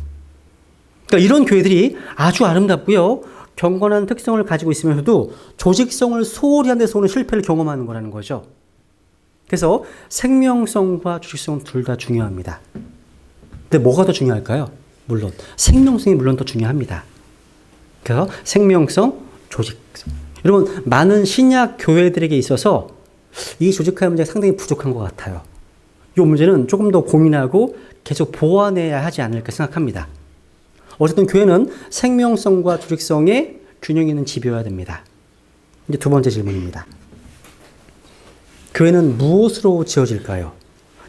그러니까 이런 교회들이 아주 아름답고요, 경건한 특성을 가지고 있으면서도 조직성을 소홀히 한 데서 오는 실패를 경험하는 거라는 거죠. 그래서 생명성과 조직성은 둘 다 중요합니다. 근데 뭐가 더 중요할까요? 물론 생명성이 물론 더 중요합니다. 그래서 생명성, 조직성. 여러분, 많은 신약 교회들에게 있어서 이 조직화의 문제가 상당히 부족한 것 같아요. 이 문제는 조금 더 고민하고 계속 보완해야 하지 않을까 생각합니다. 어쨌든 교회는 생명성과 조직성의 균형 있는 집이어야 됩니다. 이제 두 번째 질문입니다. 교회는 무엇으로 지어질까요?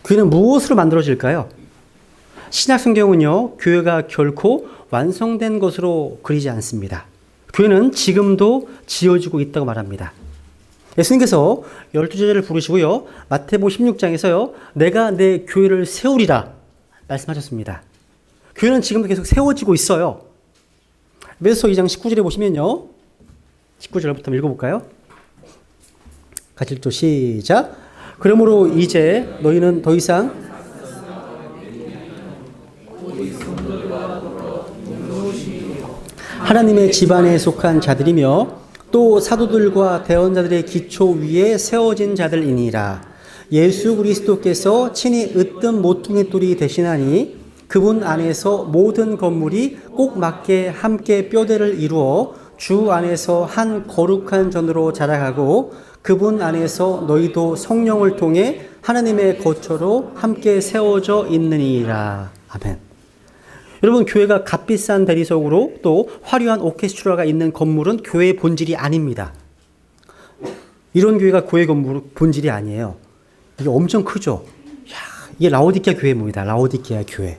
교회는 무엇으로 만들어질까요? 신약 성경은요, 교회가 결코 완성된 것으로 그리지 않습니다. 교회는 지금도 지어지고 있다고 말합니다. 예수님께서 12제자를 부르시고요, 마태복음 16장에서요, 내가 내 교회를 세우리라 말씀하셨습니다. 교회는 지금도 계속 세워지고 있어요. 에베소서 2장 19절에 보시면요, 19절부터 한번 읽어볼까요? 같이 읽죠. 시작. 그러므로 이제 너희는 더 이상 하나님의 집안에 속한 자들이며 또 사도들과 대언자들의 기초 위에 세워진 자들이니라. 예수 그리스도께서 친히 으뜸 모퉁이 돌이 되시나니 그분 안에서 모든 건물이 꼭 맞게 함께 뼈대를 이루어 주 안에서 한 거룩한 전으로 자라가고 그분 안에서 너희도 성령을 통해 하나님의 거처로 함께 세워져 있느니라. 아멘. 여러분, 교회가 값비싼 대리석으로 또 화려한 오케스트라가 있는 건물은 교회의 본질이 아닙니다. 이런 교회가 교회 건물 본질이 아니에요. 이게 엄청 크죠. 이게 라오디게아 교회입니다. 라오디게아 교회.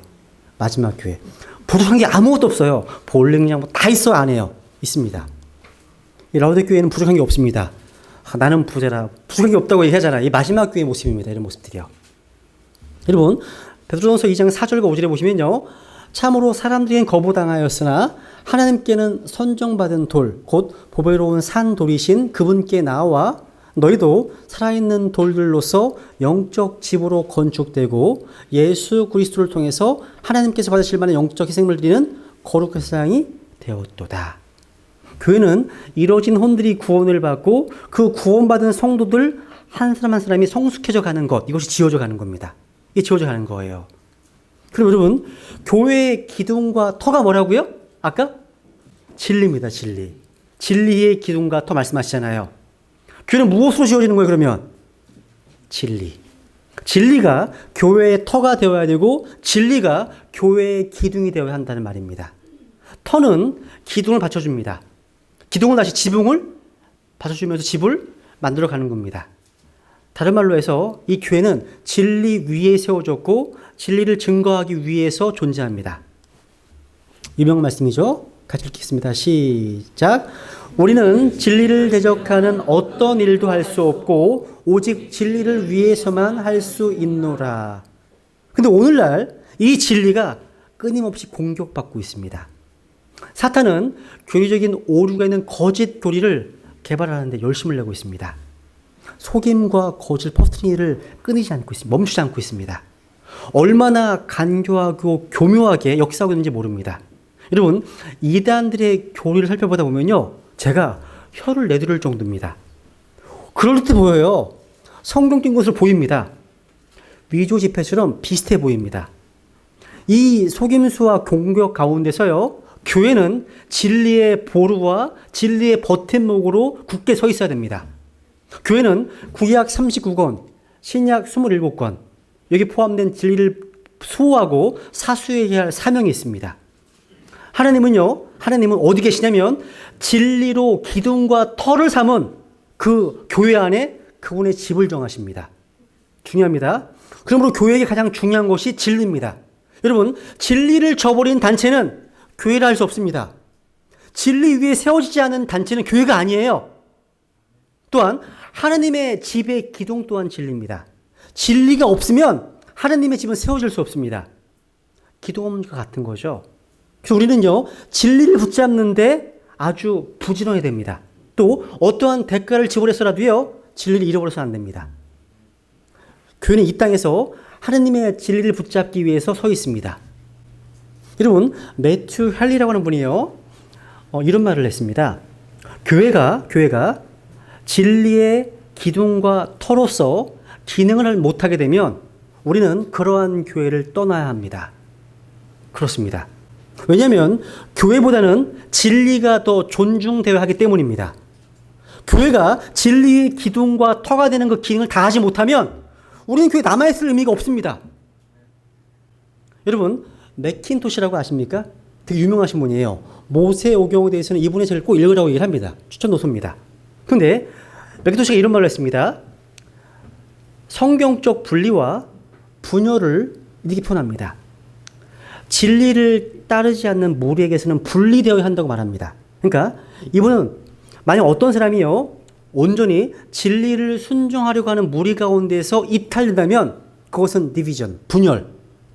마지막 교회. 부족한 게 아무것도 없어요. 볼링장 뭐 다 있어 안에요. 있습니다. 이 라오디게아 교회는 부족한 게 없습니다. 나는 부자라. 부족한 게 없다고 얘기하잖아. 이 마지막 교회의 모습입니다. 이런 모습들이요. 여러분, 베드로전서 2장 4절과 5절에 보시면요, 참으로 사람들에겐 거부당하였으나 하나님께는 선정받은 돌, 곧 보배로운 산 돌이신 그분께 나와 너희도 살아있는 돌들로서 영적 집으로 건축되고 예수 그리스도를 통해서 하나님께서 받으실 만한 영적 희생을 드리는 거룩한 세상이 되었도다. 교회는 이루어진 혼들이 구원을 받고 그 구원받은 성도들 한 사람 한 사람이 성숙해져 가는 것, 이것이 지어져 가는 겁니다. 이게 지어져 가는 거예요. 그럼 여러분, 교회의 기둥과 터가 뭐라고요? 아까? 진리입니다. 진리. 진리의 기둥과 터 말씀하시잖아요. 교회는 무엇으로 지어지는 거예요, 그러면? 진리. 진리가 교회의 터가 되어야 되고 진리가 교회의 기둥이 되어야 한다는 말입니다. 터는 기둥을 받쳐줍니다. 기둥을 다시 지붕을 받쳐주면서 집을 만들어가는 겁니다. 다른 말로 해서 이 교회는 진리 위에 세워졌고 진리를 증거하기 위해서 존재합니다. 유명한 말씀이죠. 같이 읽겠습니다. 시작. 우리는 진리를 대적하는 어떤 일도 할 수 없고 오직 진리를 위해서만 할 수 있노라. 근데 오늘날 이 진리가 끊임없이 공격받고 있습니다. 사탄은 교리적인 오류가 있는 거짓 교리를 개발하는 데 열심을 내고 있습니다. 속임과 거짓을 퍼뜨리는 일을 끊이지 않고 있습니다. 멈추지 않고 있습니다. 얼마나 간교하고 교묘하게 역사하고 있는지 모릅니다. 여러분, 이단들의 교리를 살펴보다 보면요, 제가 혀를 내두를 정도입니다. 그럴 듯 보여요. 성경 띈 것으로 보입니다. 위조 지폐처럼 비슷해 보입니다. 이 속임수와 공격 가운데서요, 교회는 진리의 보루와 진리의 버팀목으로 굳게 서 있어야 됩니다. 교회는 구약 39권, 신약 27권, 여기 포함된 진리를 수호하고 사수해야 할 사명이 있습니다. 하나님은 어디 계시냐면 진리로 기둥과 터를 삼은 그 교회 안에 그분의 집을 정하십니다. 중요합니다. 그러므로 교회에게 가장 중요한 것이 진리입니다. 여러분, 진리를 저버린 단체는 교회라 할 수 없습니다. 진리 위에 세워지지 않은 단체는 교회가 아니에요. 또한 하나님의 집의 기둥 또한 진리입니다. 진리가 없으면 하나님의 집은 세워질 수 없습니다. 기둥과 같은 거죠. 그래서 우리는요, 진리를 붙잡는데 아주 부지런해야 됩니다. 또 어떠한 대가를 지불해서라도요, 진리를 잃어버려서는 안 됩니다. 교회는 이 땅에서 하나님의 진리를 붙잡기 위해서 서 있습니다. 여러분, 매튜 할리라고 하는 분이요, 이런 말을 했습니다. 교회가 진리의 기둥과 터로서 기능을 못하게 되면 우리는 그러한 교회를 떠나야 합니다. 그렇습니다. 왜냐하면 교회보다는 진리가 더 존중되어야 하기 때문입니다. 교회가 진리의 기둥과 터가 되는 그 기능을 다 하지 못하면 우리는 교회에 남아있을 의미가 없습니다. 여러분, 맥킨토시라고 아십니까? 되게 유명하신 분이에요. 모세오경에 대해서는 이분의 책을 꼭 읽으라고 얘기를 합니다. 추천 노소입니다. 그런데 맥킨토시가 이런 말을 했습니다. 성경적 분리와 분열을 이렇게 표현합니다. 진리를 따르지 않는 무리에게서는 분리되어야 한다고 말합니다. 그러니까 이분은 만약 어떤 사람이요, 온전히 진리를 순종하려고 하는 무리 가운데서 이탈된다면 그것은 디비전,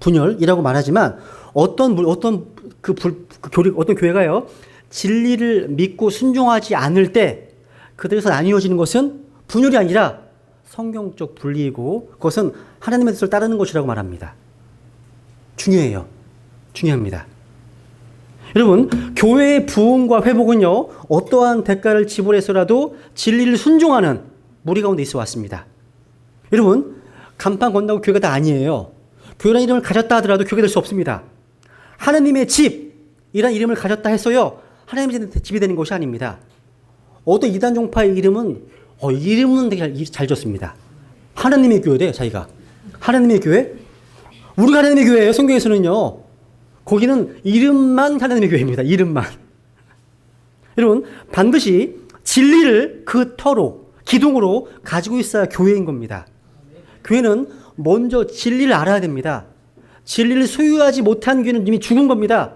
분열이라고 말하지만 어떤 교회가요, 진리를 믿고 순종하지 않을 때 그들에서 나뉘어지는 것은 분열이 아니라 성경적 분리이고 그것은 하나님의 뜻을 따르는 것이라고 말합니다. 중요합니다. 여러분, 교회의 부흥과 회복은요, 어떠한 대가를 지불해서라도 진리를 순종하는 무리 가운데 있어 왔습니다. 여러분, 간판 건다고 교회가 다 아니에요. 교회라는 이름을 가졌다 하더라도 교회가 될 수 없습니다. 하나님의 집이란 이름을 가졌다 해서요, 하나님의 집이 되는 것이 아닙니다. 어떤 이단 종파의 이름은 되게 잘 졌습니다. 하나님의 교회래, 자기가. 하나님의 교회? 우리가 하나님의 교회예요, 성경에서는요. 거기는 이름만 하나님의 교회입니다. 이름만. 여러분, 반드시 진리를 그 터로, 기둥으로 가지고 있어야 교회인 겁니다. 교회는 먼저 진리를 알아야 됩니다. 진리를 소유하지 못한 교회는 이미 죽은 겁니다.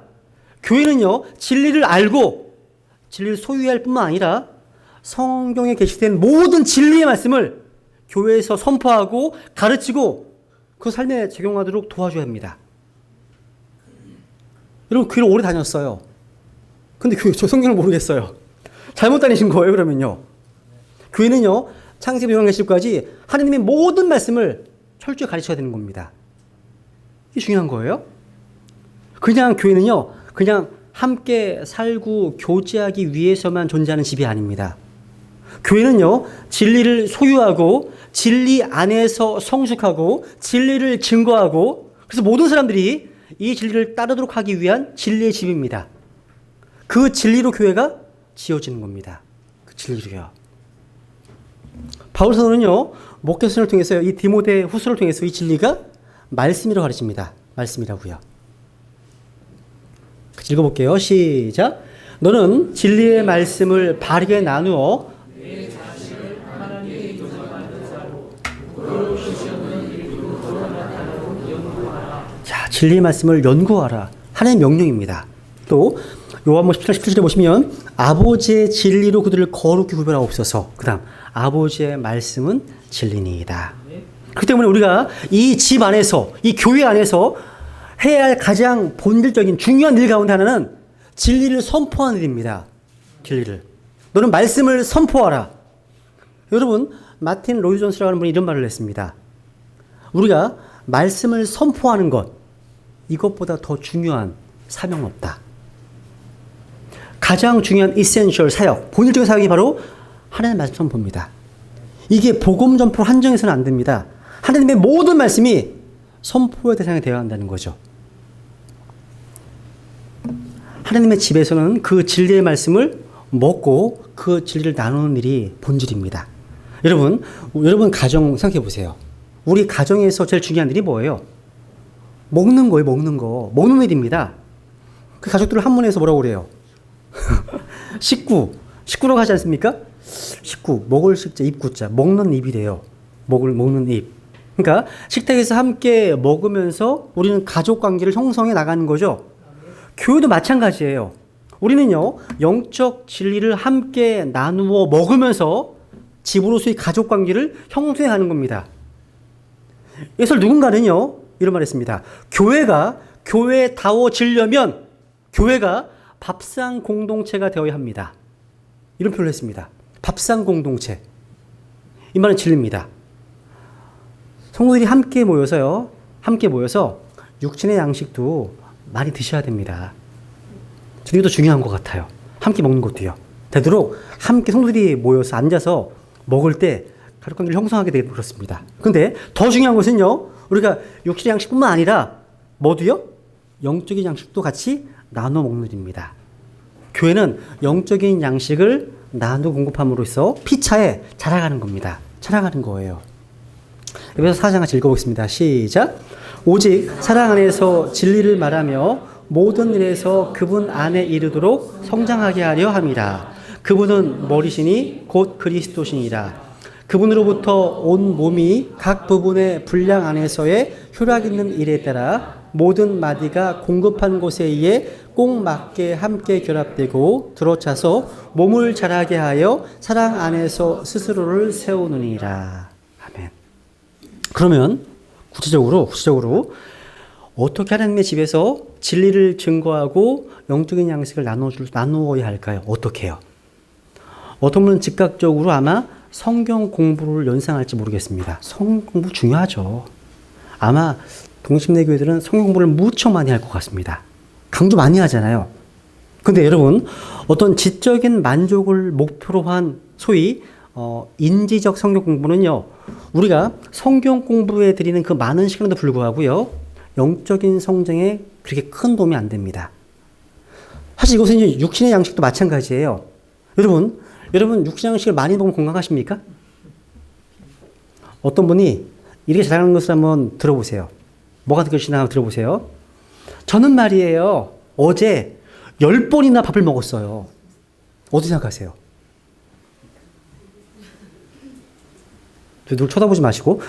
교회는요, 진리를 알고 진리를 소유할 뿐만 아니라 성경에 게시된 모든 진리의 말씀을 교회에서 선포하고 가르치고 그 삶에 적용하도록 도와줘야 합니다. 여러분, 교회를 오래 다녔어요. 근데 저 성경을 모르겠어요. 잘못 다니신 거예요, 그러면요. 교회는요, 창세기 요한계시록까지 하나님의 모든 말씀을 철저히 가르쳐야 되는 겁니다. 이게 중요한 거예요. 그냥 교회는요, 그냥 함께 살고 교제하기 위해서만 존재하는 집이 아닙니다. 교회는요, 진리를 소유하고 진리 안에서 성숙하고 진리를 증거하고 그래서 모든 사람들이 이 진리를 따르도록 하기 위한 진리의 집입니다. 그 진리로 교회가 지어지는 겁니다. 그 진리로요. 바울 사도는요, 목회선을 통해서 이 디모데 후서를 통해서 이 진리가 말씀이라고 가르칩니다. 말씀이라고요. 읽어볼게요. 시작. 너는 진리의 말씀을 바르게 나누어 자, 진리의 말씀을 연구하라. 하나님의 명령입니다. 또 요한복음 17절에 보시면 아버지의 진리로 그들을 거룩히 구별하옵소서. 그 다음 아버지의 말씀은 진리니이다. 그렇기 때문에 우리가 이 집 안에서, 이 교회 안에서 해야 할 가장 본질적인 중요한 일 가운데 하나는 진리를 선포하는 일입니다. 진리를. 너는 말씀을 선포하라. 여러분, 마틴 로이드 존스라고 하는 분이 이런 말을 했습니다. 우리가 말씀을 선포하는 것, 이것보다 더 중요한 사명은 없다. 가장 중요한 이센셜 사역, 본질적인 사역이 바로 하나님의 말씀 선포입니다. 이게 복음 전포로 한정해서는 안 됩니다. 하나님의 모든 말씀이 선포의 대상이 되어야 한다는 거죠. 하나님의 집에서는 그 진리의 말씀을 먹고 그 진리를 나누는 일이 본질입니다. 여러분 가정 생각해 보세요. 우리 가정에서 제일 중요한 일이 뭐예요? 먹는 거예요, 먹는 거. 먹는 일입니다. 그 가족들을 한문에서 뭐라고 그래요? 식구라고 하지 않습니까? 식구, 먹을 식자, 입구자, 먹는 입이래요. 먹는 입. 그러니까 식탁에서 함께 먹으면서 우리는 가족 관계를 형성해 나가는 거죠. 교회도 마찬가지예요. 우리는요, 영적 진리를 함께 나누어 먹으면서 집으로서의 가족 관계를 형성해 가는 겁니다. 그래서 누군가는요, 이런 말 했습니다. 교회가 교회다워지려면 교회가 밥상 공동체가 되어야 합니다. 이런 표현을 했습니다. 밥상 공동체. 이 말은 진리입니다. 성도들이 함께 모여서 육신의 양식도 많이 드셔야 됩니다. 이게 더 중요한 것 같아요. 함께 먹는 것도요. 되도록 함께 성도들이 모여서 앉아서 먹을 때 가족관계를 형성하게 되게 그렇습니다. 근데 더 중요한 것은요, 우리가 육신의 양식뿐만 아니라 뭐도요? 영적인 양식도 같이 나눠 먹는 일입니다. 교회는 영적인 양식을 나누어 공급함으로써 피차에 자라가는 겁니다. 자라가는 거예요. 에베소 4장 같이 읽어보겠습니다. 시작. 오직 사랑 안에서 진리를 말하며 모든 일에서 그분 안에 이르도록 성장하게 하려 함이라. 그분은 머리시니 곧 그리스도시니라. 그분으로부터 온 몸이 각 부분의 분량 안에서의 효력 있는 일에 따라 모든 마디가 공급한 곳에 의해 꼭 맞게 함께 결합되고 들어차서 몸을 자라게 하여 사랑 안에서 스스로를 세우느니라. 아멘. 그러면 구체적으로 어떻게 하나님의 집에서 진리를 증거하고 영적인 양식을 나누어야 할까요? 어떻게 해요? 어떤 분은 즉각적으로 아마 성경 공부를 연상할지 모르겠습니다. 성경 공부 중요하죠. 아마 동심내 교회들은 성경 공부를 무척 많이 할 것 같습니다. 강조 많이 하잖아요. 근데 여러분, 어떤 지적인 만족을 목표로 한 소위 인지적 성경 공부는요, 우리가 성경 공부에 드리는 그 많은 시간에도 불구하고요, 영적인 성장에 그렇게 큰 도움이 안 됩니다. 사실 이것은 이제 육신의 양식도 마찬가지예요. 여러분 육신의 양식을 많이 먹으면 건강하십니까? 어떤 분이 이렇게 자랑하는 것을 한번 들어보세요. 뭐가 느껴지나 한번 들어보세요. 저는 말이에요, 어제 10번이나 밥을 먹었어요. 어떻게 생각하세요? 누굴 쳐다보지 마시고.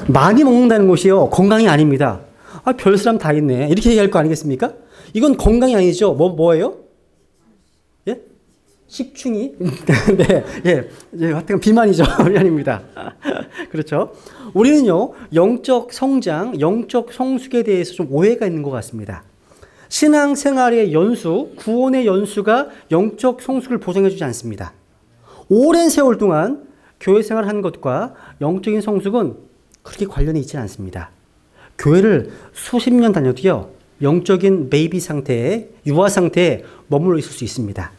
많이 먹는다는 것이요, 건강이 아닙니다. 별 사람 다 있네, 이렇게 얘기할 거 아니겠습니까? 이건 건강이 아니죠. 뭐예요? 예? 식충이? 네, 하여튼 비만이죠. 비만입니다. 그렇죠. 우리는요, 영적 성장, 영적 성숙에 대해서 좀 오해가 있는 것 같습니다. 신앙생활의 연수, 구원의 연수가 영적 성숙을 보장해주지 않습니다. 오랜 세월 동안 교회 생활을 한 것과 영적인 성숙은 그렇게 관련이 있지 않습니다. 교회를 수십 년 다녀도요, 영적인 베이비 상태에, 유아 상태에 머물러 있을 수 있습니다.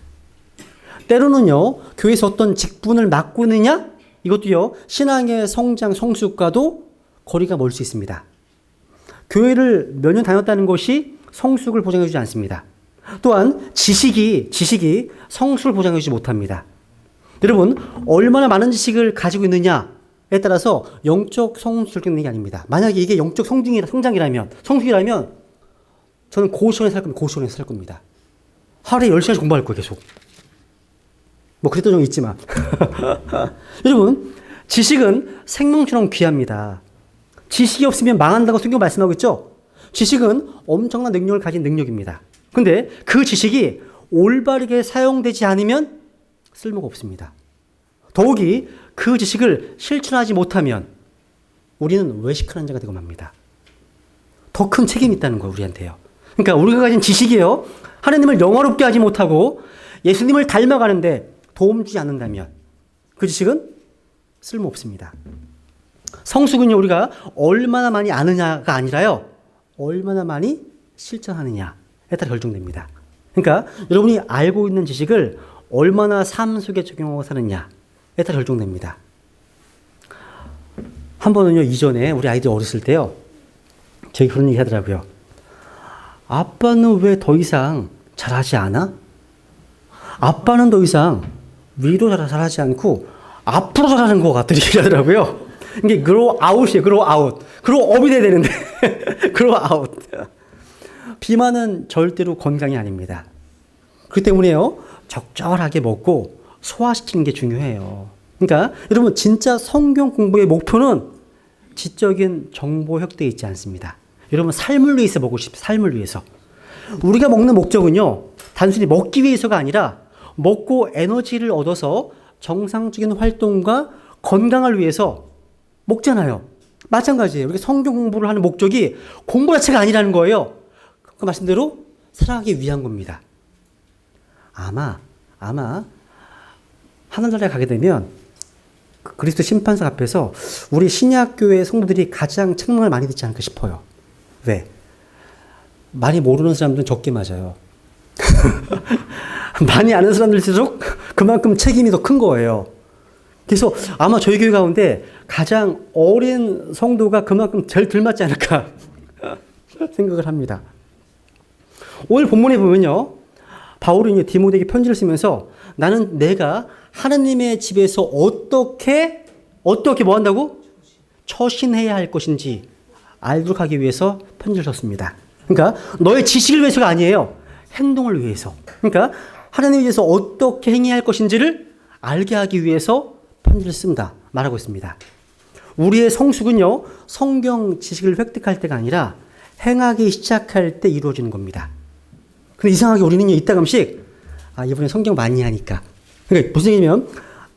때로는요, 교회에서 어떤 직분을 맡고 있느냐? 이것도요, 신앙의 성장, 성숙과도 거리가 멀 수 있습니다. 교회를 몇 년 다녔다는 것이 성숙을 보장해주지 않습니다. 또한 지식이 성숙을 보장해주지 못합니다. 여러분, 얼마나 많은 지식을 가지고 있느냐에 따라서 영적 성숙을 겪는 게 아닙니다. 만약에 이게 영적 성숙이라면 저는 고시원에 살 겁니다. 하루에 10시간씩 공부할 거예요, 계속. 뭐 그랬던 적이 있지만. 여러분, 지식은 생명처럼 귀합니다. 지식이 없으면 망한다고 성경 말씀하고 있죠? 지식은 엄청난 능력을 가진 능력입니다. 근데 그 지식이 올바르게 사용되지 않으면 쓸모가 없습니다. 더욱이 그 지식을 실천하지 못하면 우리는 외식하는 자가 되고 맙니다. 더 큰 책임이 있다는 거예요, 우리한테요. 그러니까 우리가 가진 지식이요, 하나님을 영화롭게 하지 못하고 예수님을 닮아가는데 도움 주지 않는다면 그 지식은 쓸모없습니다. 성숙은요, 우리가 얼마나 많이 아느냐가 아니라요, 얼마나 많이 실천하느냐에 따라 결정됩니다. 그러니까 여러분이 알고 있는 지식을 얼마나 삶 속에 적용하고 사느냐에 따라 결정됩니다. 한 번은요, 이전에 우리 아이들 어렸을 때요, 저희 그런 얘기 하더라고요. 아빠는 왜 더 이상 잘하지 않아? 아빠는 더 이상 위로 잘하지 않고 앞으로 잘하는 것 같더니 얘기하더라고요. 이게 grow out이에요. grow out. grow up이 돼야 되는데 grow out. 비만은 절대로 건강이 아닙니다. 그렇기 때문에요, 적절하게 먹고 소화시키는 게 중요해요. 그러니까 여러분, 진짜 성경 공부의 목표는 지적인 정보 획득에 있지 않습니다. 여러분, 삶을 위해서 먹고 싶어요. 삶을 위해서. 우리가 먹는 목적은요, 단순히 먹기 위해서가 아니라 먹고 에너지를 얻어서 정상적인 활동과 건강을 위해서 먹잖아요. 마찬가지예요. 우리가 성경 공부를 하는 목적이 공부 자체가 아니라는 거예요. 그 말씀대로 살아가기 위한 겁니다. 아마 하늘나라에 가게 되면 그리스도 심판석 앞에서 우리 신약교회 성도들이 가장 책망을 많이 듣지 않을까 싶어요. 왜? 많이 모르는 사람들은 적게 맞아요. 많이 아는 사람들일수록 그만큼 책임이 더 큰 거예요. 그래서 아마 저희 교회 가운데 가장 어린 성도가 그만큼 제일 덜 맞지 않을까 생각을 합니다. 오늘 본문에 보면요, 바울은 디모데에게 편지를 쓰면서 나는 내가 하나님의 집에서 어떻게 뭐 한다고? 처신해야 할 것인지 알도록 하기 위해서 편지를 썼습니다. 그러니까 너의 지식을 위해서가 아니에요. 행동을 위해서. 그러니까 하나님에 대해서 어떻게 행해야 할 것인지를 알게 하기 위해서 편지를 쓴다 말하고 있습니다. 우리의 성숙은요, 성경 지식을 획득할 때가 아니라 행하기 시작할 때 이루어지는 겁니다. 근데 이상하게 우리는요, 이따금씩 이번에 성경 많이 하니까, 그러니까 무슨 얘기냐면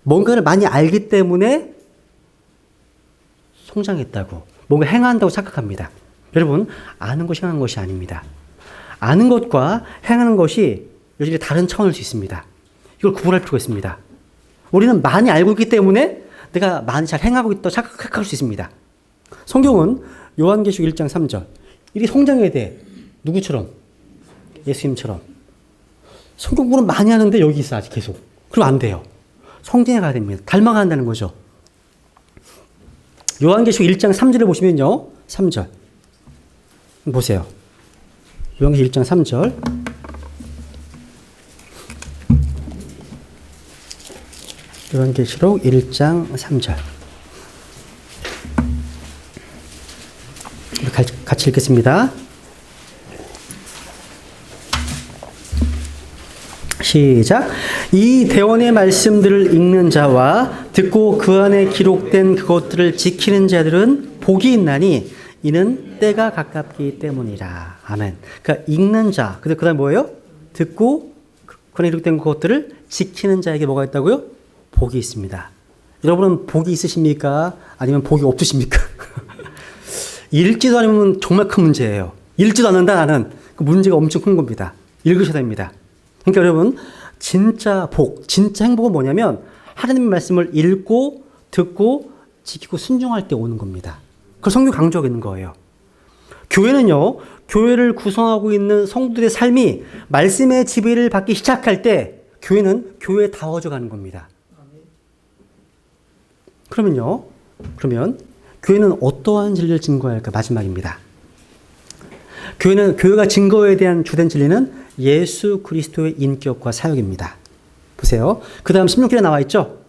뭔가를 많이 알기 때문에 성장했다고, 뭔가 행한다고 착각합니다. 여러분, 아는 것이 행하는 것이 아닙니다. 아는 것과 행하는 것이 여전히 다른 차원일 수 있습니다. 이걸 구분할 필요가 있습니다. 우리는 많이 알고 있기 때문에 내가 많이 잘 행하고 있다고 착각할 수 있습니다. 성경은 요한계시록 1장 3절, 이리 성장해야 돼. 누구처럼? 예수님처럼. 성경 공부는 많이 하는데 여기 있어 아직 계속. 그럼 안 돼요. 성장해 가야 됩니다. 닮아가야 한다는 거죠. 요한계시록 1장 3절을 보시면요, 3절 보세요. 요한계시록 1장 3절. 요한계시록 1장 3절. 같이 읽겠습니다. 시작. 이 대원의 말씀들을 읽는 자와 듣고 그 안에 기록된 그것들을 지키는 자들은 복이 있나니 이는 때가 가깝기 때문이라. 아멘. 그러니까 읽는 자, 그 다음에 뭐예요? 듣고 그 안에 기록된 그것들을 지키는 자에게 뭐가 있다고요? 복이 있습니다. 여러분은 복이 있으십니까? 아니면 복이 없으십니까? 읽지도 않으면 정말 큰 문제예요. 읽지도 않는다, 나는. 그 문제가 엄청 큰 겁니다. 읽으셔야 됩니다. 그러니까 여러분, 진짜 복, 진짜 행복은 뭐냐면 하나님의 말씀을 읽고 듣고 지키고 순종할 때 오는 겁니다. 그걸 성경 강조하고 있는 거예요. 교회는요, 교회를 구성하고 있는 성도들의 삶이 말씀의 지배를 받기 시작할 때 교회는 교회다워져 가는 겁니다. 그러면 교회는 어떠한 진리를 증거해야 할까? 마지막입니다. 교회가 증거에 대한 주된 진리는 예수 그리스도의 인격과 사역입니다. 보세요. 그 다음 16절에 나와 있죠.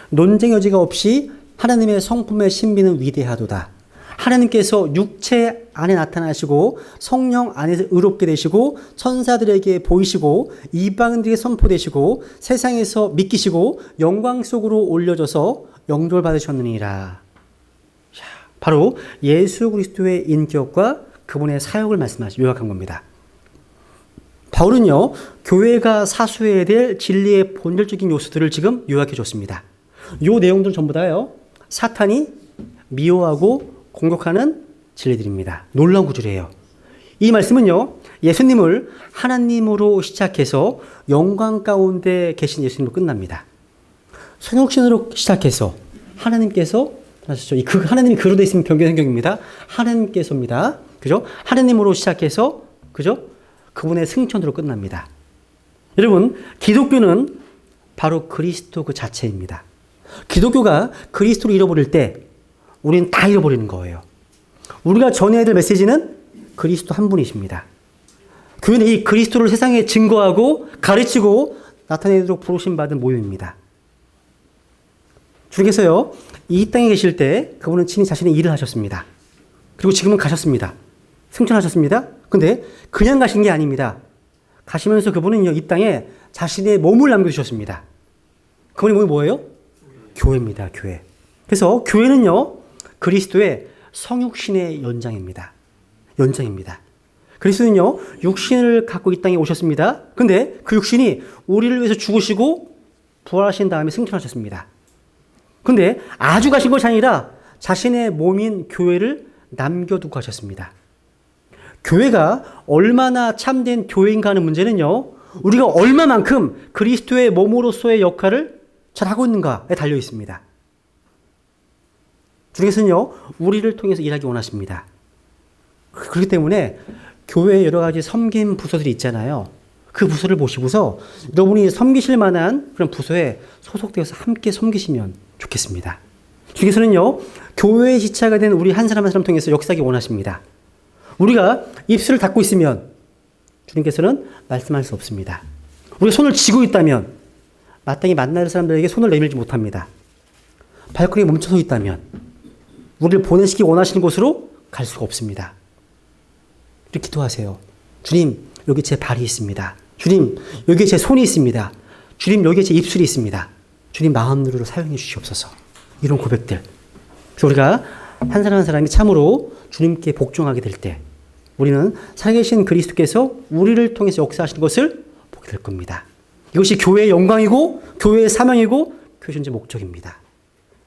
논쟁 여지가 없이 하나님의 성품의 신비는 위대하도다. 하나님께서 육체 안에 나타나시고 성령 안에서 의롭게 되시고 천사들에게 보이시고 이방인들에게 선포되시고 세상에서 믿기시고 영광 속으로 올려져서 영접을 받으셨느니라. 바로 예수 그리스도의 인격과 그분의 사역을 요약한 겁니다. 바울은요, 교회가 사수해야 될 진리의 본질적인 요소들을 지금 요약해 줬습니다. 이 내용들은 전부 다요, 사탄이 미워하고 공격하는 진리들입니다. 놀라운 구절이에요. 이 말씀은요, 예수님을 하나님으로 시작해서 영광 가운데 계신 예수님으로 끝납니다. 성육신으로 시작해서 하나님께서 하시죠. 이 하나님이 그로 되어 있으면 변경 성경입니다. 하나님께서입니다. 그죠? 하나님으로 시작해서 그죠? 그분의 승천으로 끝납니다. 여러분, 기독교는 바로 그리스도 그 자체입니다. 기독교가 그리스도를 잃어버릴 때 우리는 다 잃어버리는 거예요. 우리가 전해야 될 메시지는 그리스도 한 분이십니다. 교회는 이 그리스도를 세상에 증거하고 가르치고 나타내도록 부르심받은 모임입니다. 주님께서요, 이 땅에 계실 때 그분은 친히 자신의 일을 하셨습니다. 그리고 지금은 가셨습니다. 승천하셨습니다. 근데 그냥 가신 게 아닙니다. 가시면서 그분은요, 이 땅에 자신의 몸을 남겨주셨습니다. 그분의 몸이 뭐예요? 교회입니다. 교회. 그래서 교회는요, 그리스도의 성육신의 연장입니다. 연장입니다. 그리스도는요, 육신을 갖고 이 땅에 오셨습니다. 근데 그 육신이 우리를 위해서 죽으시고 부활하신 다음에 승천하셨습니다. 근데 아주 가신 것이 아니라 자신의 몸인 교회를 남겨두고 가셨습니다. 교회가 얼마나 참된 교회인가 하는 문제는요, 우리가 얼마만큼 그리스도의 몸으로서의 역할을 잘 하고 있는가에 달려 있습니다. 주님께서는요, 우리를 통해서 일하기 원하십니다. 그렇기 때문에 교회에 여러 가지 섬김 부서들이 있잖아요. 그 부서를 보시고서 여러분이 섬기실 만한 그런 부서에 소속되어서 함께 섬기시면 좋겠습니다. 주님께서는요, 교회의 지체가 된 우리 한 사람 한 사람 통해서 역사하기 원하십니다. 우리가 입술을 닫고 있으면 주님께서는 말씀할 수 없습니다. 우리가 손을 쥐고 있다면 마땅히 만날 사람들에게 손을 내밀지 못합니다. 발걸음이 멈춰서 있다면 우리를 보내시기 원하시는 곳으로 갈 수가 없습니다. 이렇게 기도하세요. 주님, 여기 제 발이 있습니다. 주님, 여기에 제 손이 있습니다. 주님, 여기에 제 입술이 있습니다. 주님, 마음으로 사용해 주시옵소서. 이런 고백들. 그래서 우리가 한 사람 한 사람이 참으로 주님께 복종하게 될 때 우리는 살아계신 그리스도께서 우리를 통해서 역사하시는 것을 보게 될 겁니다. 이것이 교회의 영광이고 교회의 사명이고 교회 존재 목적입니다.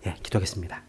예, 기도하겠습니다.